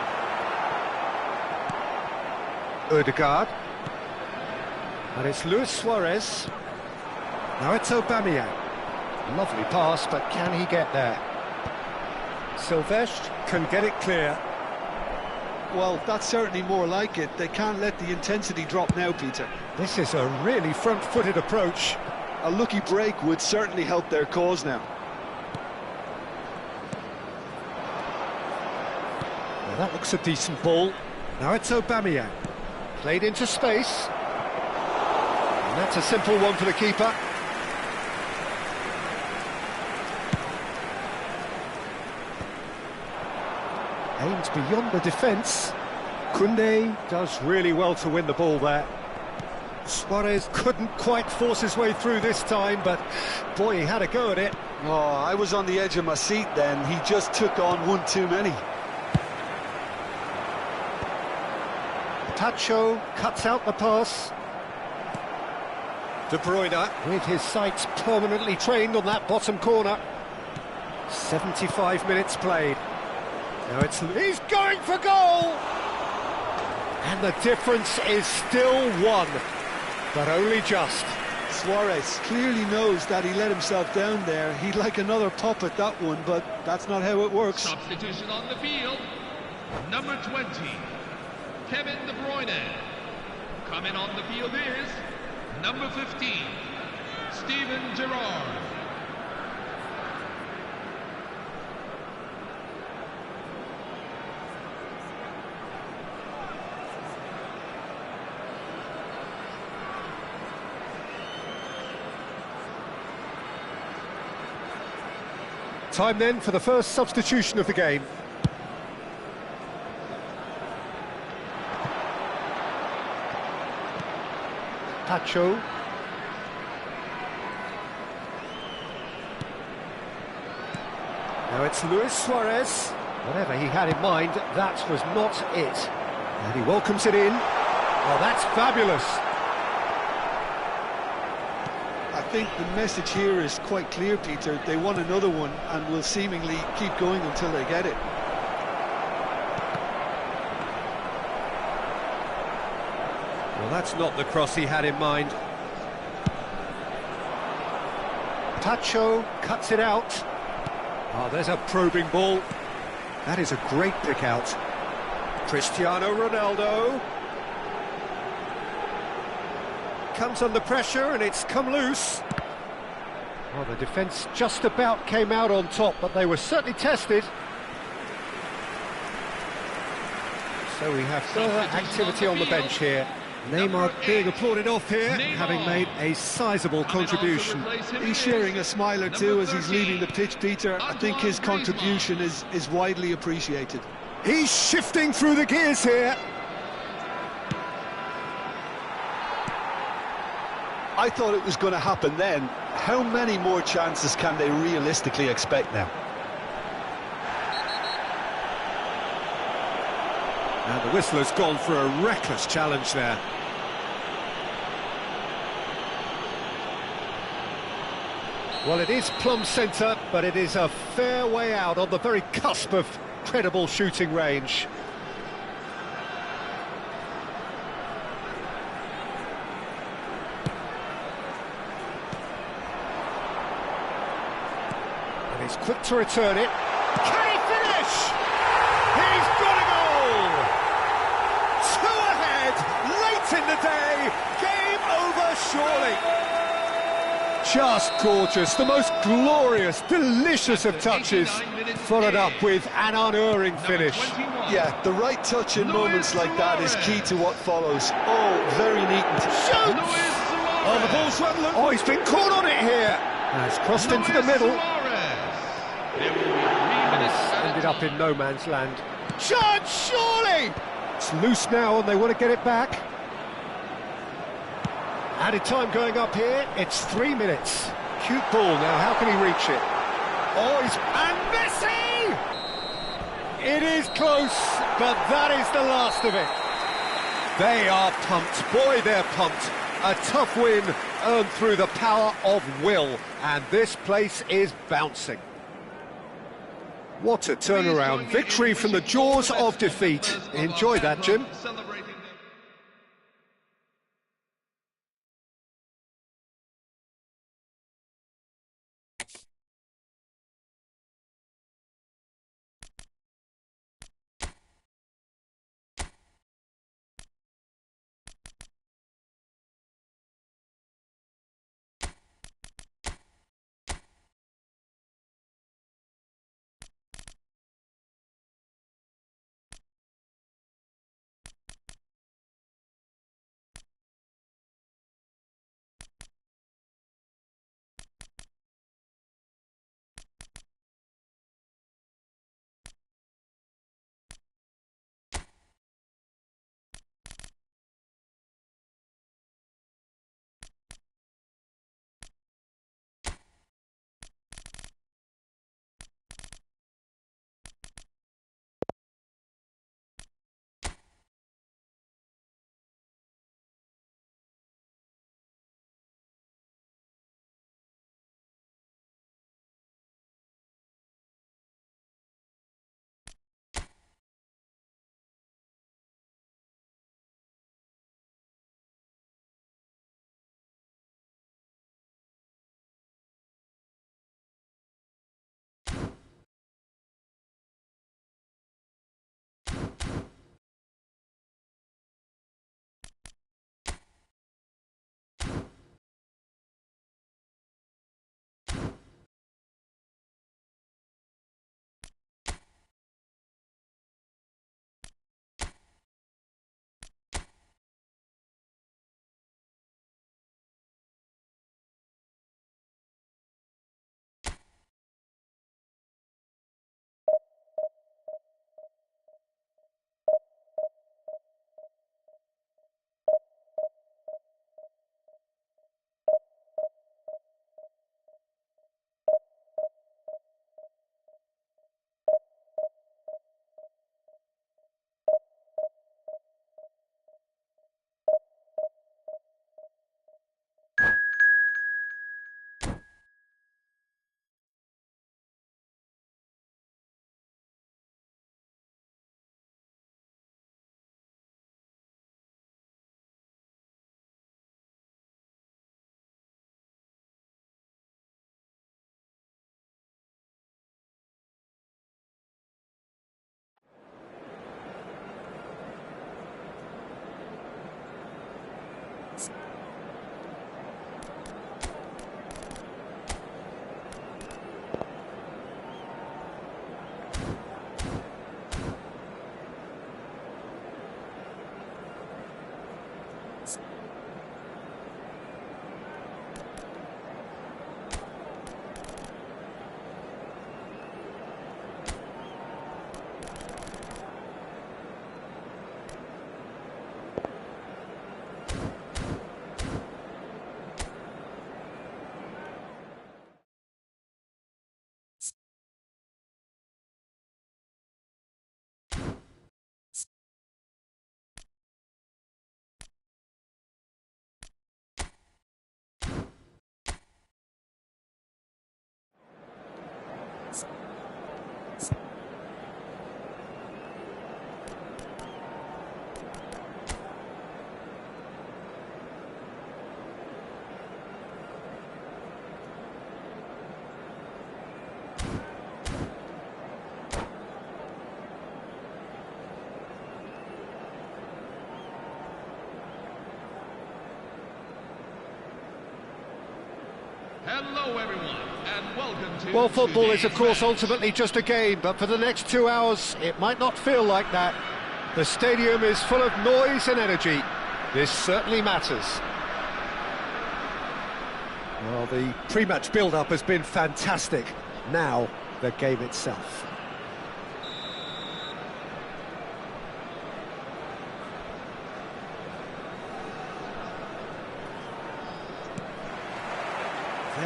Ødegaard. And it's Luis Suarez. Now it's Aubameyang. Lovely pass, but can he get there? Silvestre can get it clear. Well, that's certainly more like it. They can't let the intensity drop now, Peter. This is a really front-footed approach. A lucky break would certainly help their cause now. Well, that looks a decent ball. Now it's Aubameyang. Played into space. And that's a simple one for the keeper. Aimed beyond the defence. Koundé does really well to win the ball there. Suarez couldn't quite force his way through this time, but boy, he had a go at it. Oh, I was on the edge of my seat then. He just took on one too many. Tacho cuts out the pass. De Bruyne, with his sights permanently trained on that bottom corner. 75 minutes played. Now he's going for goal! And the difference is still one, but only just. Suarez clearly knows that he let himself down there. He'd like another pop at that one, but that's not how it works. Substitution on the field. Number 20, Kevin De Bruyne. Coming on the field is number 15, Steven Gerrard. Time then for the first substitution of the game. Tacho. Now it's Luis Suarez. Whatever he had in mind, that was not it. And he welcomes it in. Oh, that's fabulous. I think the message here is quite clear, Peter. They want another one and will seemingly keep going until they get it. Well, that's not the cross he had in mind. Tacho cuts it out. Oh, there's a probing ball. That is a great pick out. Cristiano Ronaldo. Comes under pressure and it's come loose. Well, the defence just about came out on top, but they were certainly tested. So we have further activity on the bench here. Neymar being applauded off here, having made a sizable contribution. He's sharing a smile or two as he's leaving the pitch, Peter. I think his contribution is widely appreciated. He's shifting through the gears here. I thought it was going to happen then. How many more chances can they realistically expect now? And the whistler's gone for a reckless challenge there. Well, it is plumb centre, but it is a fair way out on the very cusp of credible shooting range. And he's quick to return it. Can he finish? He's got a goal! Two ahead, late in the day, game over surely. Just gorgeous, the most glorious, delicious of touches, followed up with an unerring finish. Yeah, the right touch in moments like that is key to what follows. Oh, very neat. Shoots! Oh, the ball's run loose. Oh, he's been caught on it here. Now it's crossed into the middle. And it's ended up in no man's land. Chance, surely! It's loose now and they want to get it back. Added time going up here, it's 3 minutes. Cute ball now, how can he reach it? Oh, and Messi! It is close, but that is the last of it. They are pumped, boy they're pumped. A tough win earned through the power of will, and this place is bouncing. What a turnaround, victory from the jaws of defeat. Enjoy that, Jim. Hello everyone, and welcome to... Well, football is of course ultimately just a game, but for the next 2 hours it might not feel like that. The stadium is full of noise and energy. This certainly matters. Well, the pre-match build-up has been fantastic. Now, the game itself.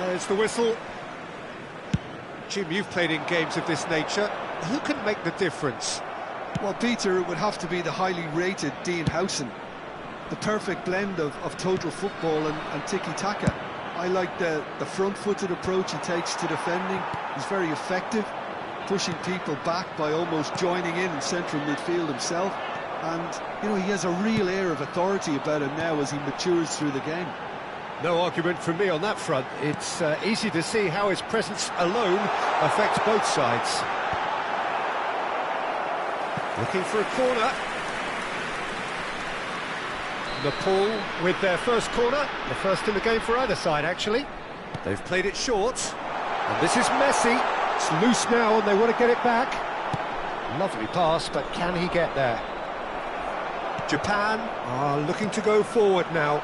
There's the whistle. Jim, you've played in games of this nature. Who can make the difference? Well, Peter, it would have to be the highly rated Dean Howson. The perfect blend of total football and tiki-taka. I like the front-footed approach he takes to defending. He's very effective, pushing people back by almost joining in central midfield himself. And, you know, he has a real air of authority about him now as he matures through the game. No argument from me on that front. It's easy to see how his presence alone affects both sides. Looking for a corner. Nepal with their first corner, the first in the game for either side, actually. They've played it short, and this is Messi. It's loose now, and they want to get it back. Lovely pass, but can he get there? Japan are looking to go forward now.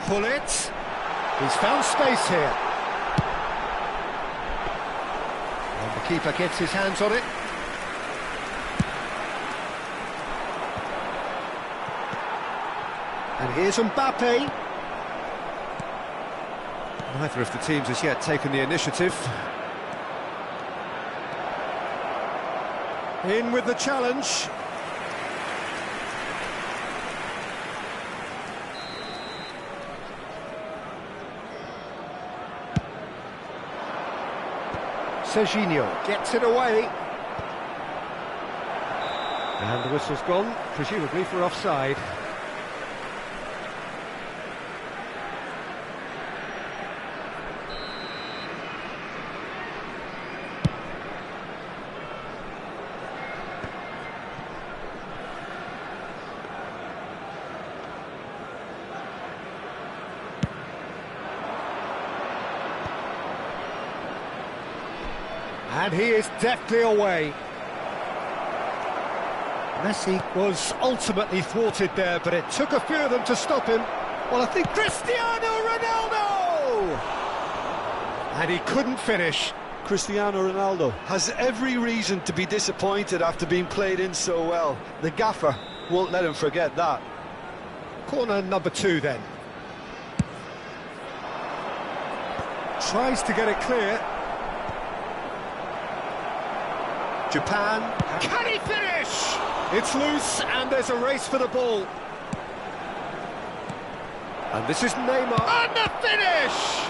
Pull it. He's found space here. And the keeper gets his hands on it. And here's Mbappe. Neither of the teams has yet taken the initiative. In with the challenge. Serginho gets it away. And the whistle's gone, presumably for offside. And he is deftly away. Messi was ultimately thwarted there, but it took a few of them to stop him. Well, I think Cristiano Ronaldo! And he couldn't finish. Cristiano Ronaldo has every reason to be disappointed after being played in so well. The gaffer won't let him forget that. Corner number 2 then. Tries to get it clear. Japan. Can he finish? It's loose and there's a race for the ball. And this is Neymar. And the finish!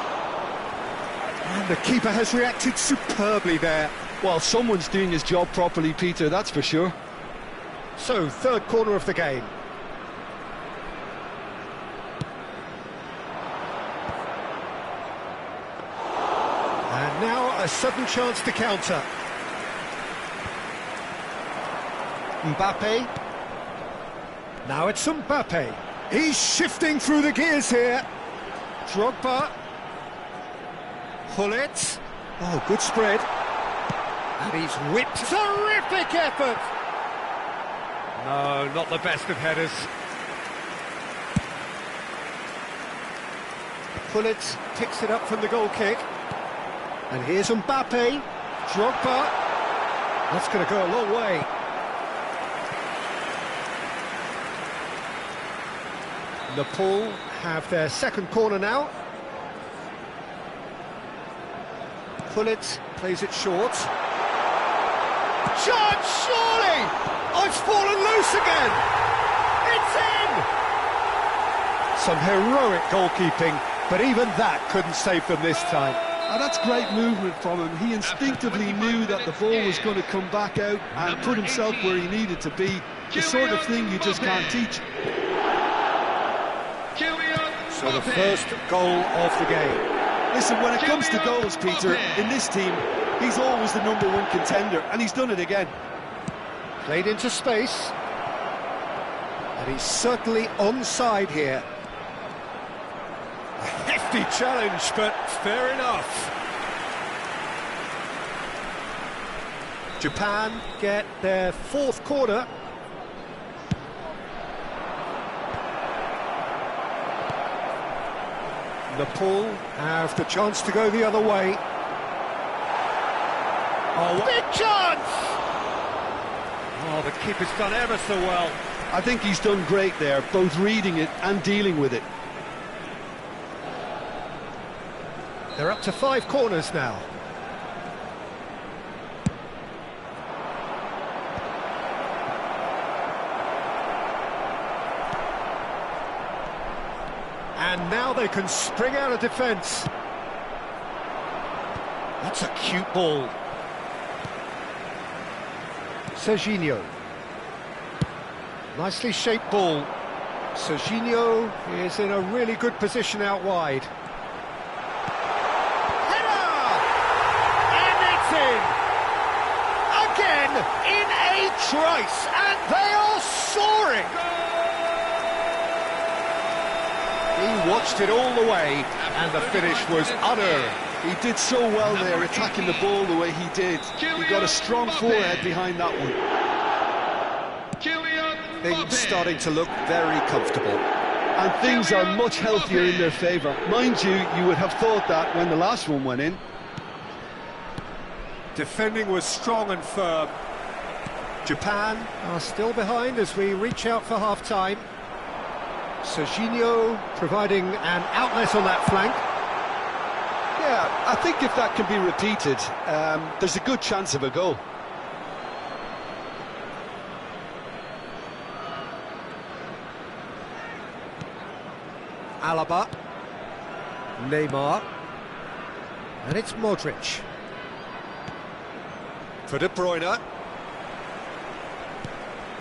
And the keeper has reacted superbly there. Well, someone's doing his job properly, Peter, that's for sure. So, third corner of the game. And now a sudden chance to counter. Mbappe. Now it's Mbappe. He's shifting through the gears here. Drogba. Pull it. Oh, good spread. And he's whipped. Terrific effort. No, not the best of headers. Pull it, picks it up from the goal kick. And here's Mbappe. Drogba. That's going to go a long way. Nepal have their second corner now. Pull it, plays it short. Chance, surely! Oh, it's fallen loose again! It's in! Some heroic goalkeeping, but even that couldn't save them this time. And that's great movement from him. He instinctively knew that the ball was going to come back out and put himself where he needed to be. The sort of thing you just can't teach. So the first goal of the game. Listen, when it comes to goals, Peter, in this team, he's always the #1 contender, and he's done it again. Played into space. And he's certainly onside here. A hefty challenge, but fair enough. Japan get their fourth corner. Nepal have the chance to go the other way. Oh, big chance! Oh, the keeper's done ever so well. I think he's done great there, both reading it and dealing with it. They're up to 5 corners now. And now they can spring out of defence. That's a cute ball. Serginho. Nicely shaped ball. Serginho is in a really good position out wide. Header! And it's in! Again, in a trice, and they are soaring! He watched it all the way, and the finish was unearned. He did so well there, attacking the ball the way he did. He got a strong forehead behind that one. Things starting to look very comfortable. And things are much healthier in their favour. Mind you, you would have thought that when the last one went in. Defending was strong and firm. Japan are still behind as we reach out for half-time. Serginho providing an outlet on that flank. Yeah, I think if that can be repeated, there's a good chance of a goal. Alaba, Neymar, and it's Modric. For De Bruyne.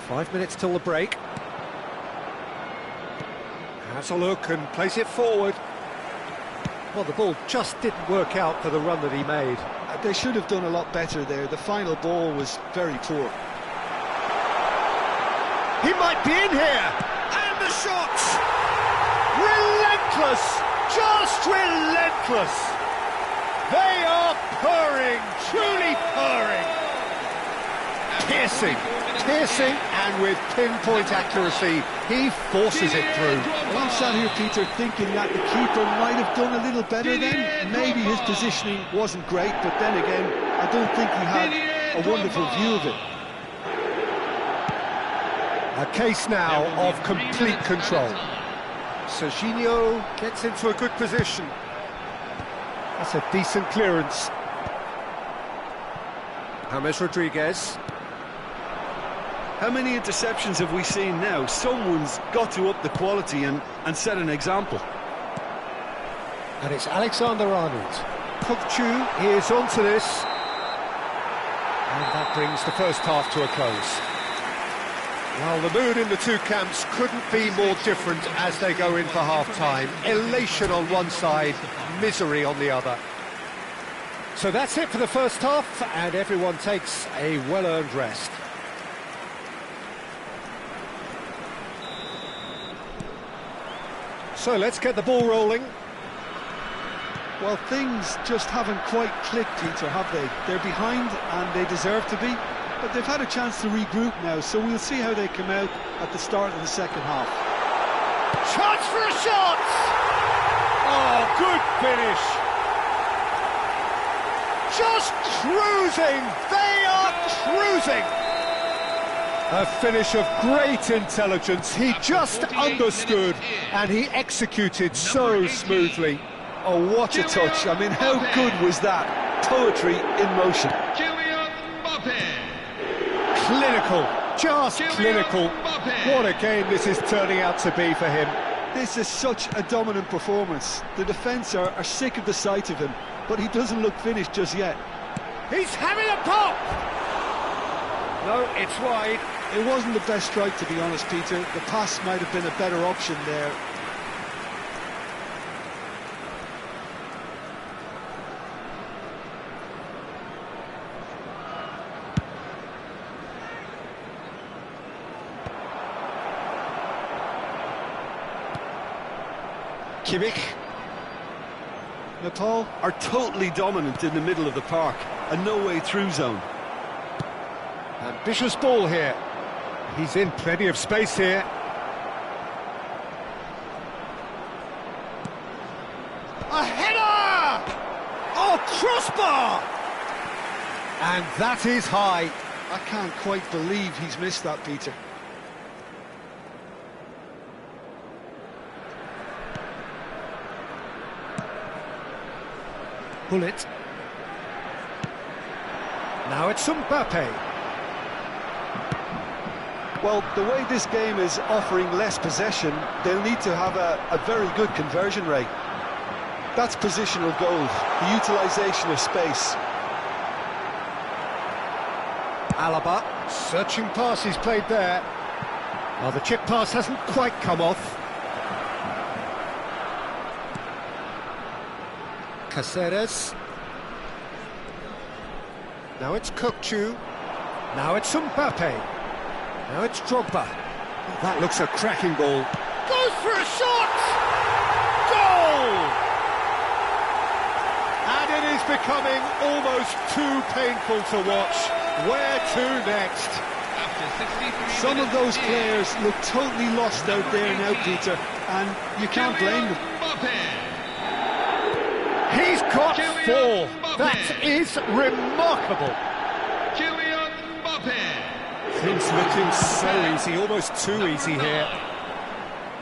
5 minutes till the break. Has a look and plays it forward. Well, the ball just didn't work out for the run that he made. They should have done a lot better there. The final ball was very poor. He might be in here! And the shot! Relentless! Just relentless! They are purring, truly purring! Piercing, and with pinpoint accuracy, he forces it through. Well, I'm sat here, Peter, thinking that the keeper might have done a little better then. Maybe his positioning wasn't great, but then again, I don't think he had a wonderful view of it. A case now of complete control. Serginho gets into a good position. That's a decent clearance. James Rodriguez. How many interceptions have we seen now? Someone's got to up the quality and set an example. And it's Alexander-Arnold. Kokchu is onto this. And that brings the first half to a close. Well, the mood in the two camps couldn't be more different as they go in for half-time. Elation on one side, misery on the other. So that's it for the first half, and everyone takes a well-earned rest. So let's get the ball rolling. Well, things just haven't quite clicked, Peter, have they? They're behind, and they deserve to be. But they've had a chance to regroup now, so we'll see how they come out at the start of the second half. Chance for a shot! Oh, good finish! Just cruising! They are cruising! A finish of great intelligence. He just understood, and he executed so smoothly. Oh, what a touch. I mean, how good was that? Poetry in motion. Clinical, just clinical. What a game this is turning out to be for him. This is such a dominant performance. The defence are sick of the sight of him, but he doesn't look finished just yet. He's having a pop! No, it's wide. It wasn't the best strike, to be honest, Peter. The pass might have been a better option there. Kimmich. Nepal are totally dominant in the middle of the park, a no-way-through zone. Ambitious ball here. He's in plenty of space here. A header! Oh, crossbar! And that is high. I can't quite believe he's missed that, Peter. Gullit. Now it's Mbappe. Well, the way this game is offering less possession, they'll need to have a very good conversion rate. That's positional gold, the utilisation of space. Alaba, searching pass he's played there. Well, the chip pass hasn't quite come off. Caceres. Now it's Kökçü. Now it's Mbappe. Now it's Drogba. Oh, that looks a cracking ball. Goes for a shot! Goal! And it is becoming almost too painful to watch. Where to next? After 63 Some of minutes those in, players look totally lost out there now, Peter, and you can't blame them. Mbappe. He's got Kylian four. Mbappe. That is remarkable. Kylian Mbappe. Things looking so easy, almost too easy here.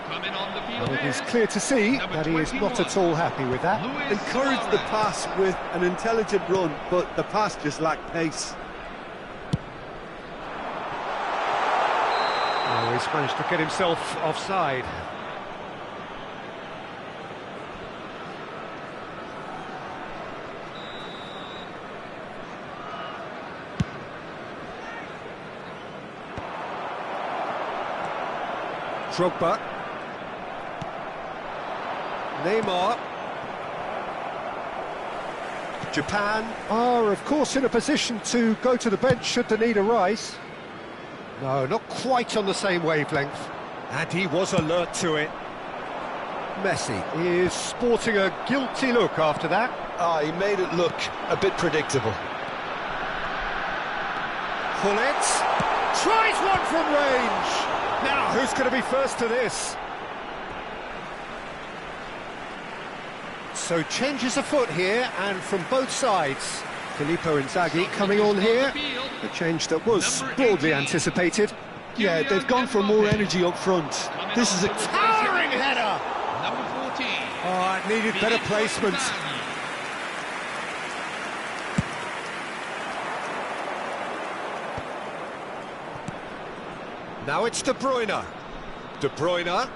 Coming on the field And it is is clear to see number that he is not 21, at all happy with that. Luis Encourage the Suarez. pass with an intelligent run, but the pass just lacked pace. Oh, he's managed to get himself offside. Drogba. Neymar. Japan are, of course, in a position to go to the bench should the need arise. No, not quite on the same wavelength. And he was alert to it. Messi is sporting a guilty look after that. He made it look a bit predictable. Gullit tries one from range. Now, who's going to be first to this? So changes afoot here, and from both sides. Filippo Inzaghi coming on here. A change that was broadly anticipated. Yeah, they've gone for more energy up front. This is a Towering header. Number 14. Oh, it needed better placement. Now it's De Bruyne. De Bruyne.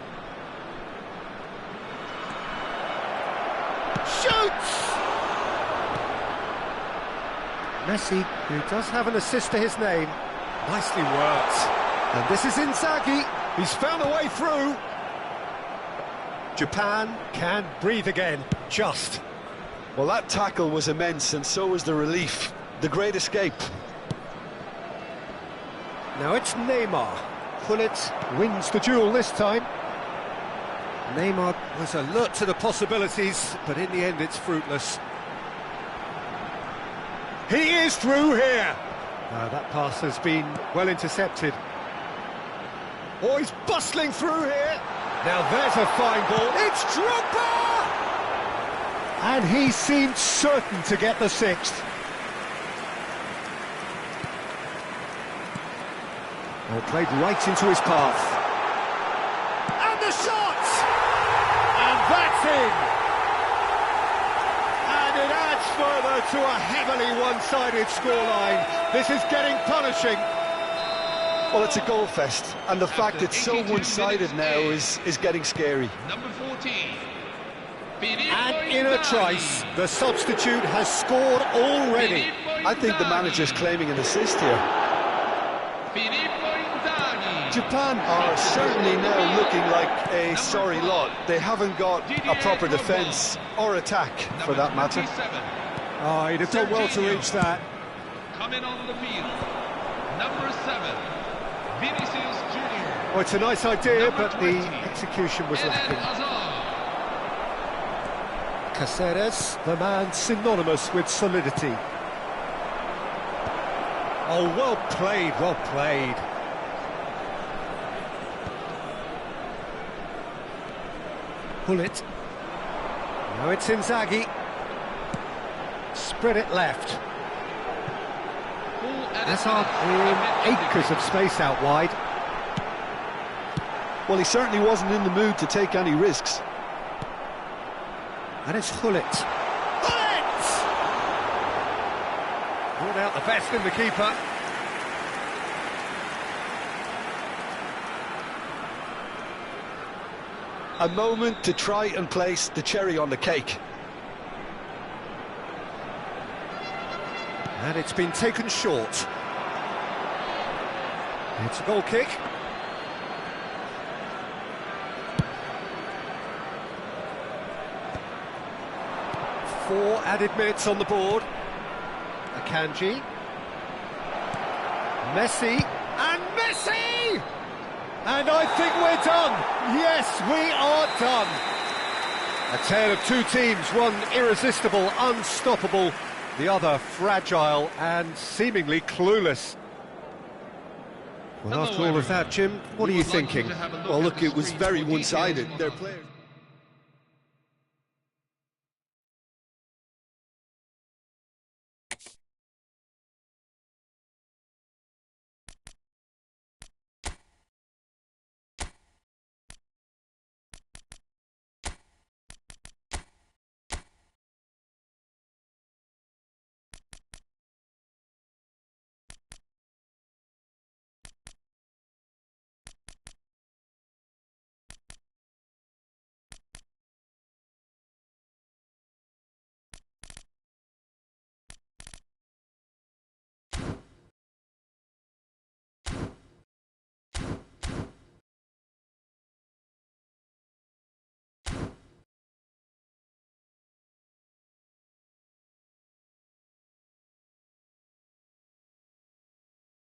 Shoots! Messi, who does have an assist to his name. Nicely worked. And this is Inzaghi. He's found a way through. Japan Can breathe again. Just. Well, that tackle was immense, and so was the relief. The great escape. Now it's Neymar. Gullit wins the duel this time. Neymar Was alert to the possibilities, but in the end it's fruitless. He is through here. that pass has been well intercepted. Oh, he's bustling through here. Now there's a fine ball. It's Drogba! And he seemed certain to get the sixth. Well, played right into his path. And the shot! And that's in! And it adds further to a heavily one-sided scoreline. This is getting punishing. Well, it's a goal fest, and the fact it's so 82 one-sided now minutes is getting scary. Number 14. And in a trice, the substitute has scored already. I think the manager's claiming an assist here. Japan are certainly now looking like a sorry lot. They haven't got a proper defence or attack, for that matter. Oh, he'd have done well to reach that. Coming on the field. Number 7. Vinicius Junior. Well, it's a nice idea, Number but the 20, execution was Eden lacking. Hazard. Caceres, the man synonymous with solidity. Oh, well played, well played. Gullit. Now it's Inzaghi. Spread it left. Full edit Hazard minutes. in acres of space out wide. Well, he certainly wasn't in the mood to take any risks. And it's Gullit. Gullit! Brought out the best in the keeper. A moment to try and place the cherry on the cake. And it's been taken short. It's a goal kick. Four added minutes on the board. Akanji. Messi. And Messi! And I think we're done. Yes, we are done. A tale of two teams, one irresistible, unstoppable, the other fragile and seemingly clueless. Well, after all of that, Jim, what are you thinking? Well, look, it was very one-sided. Their players...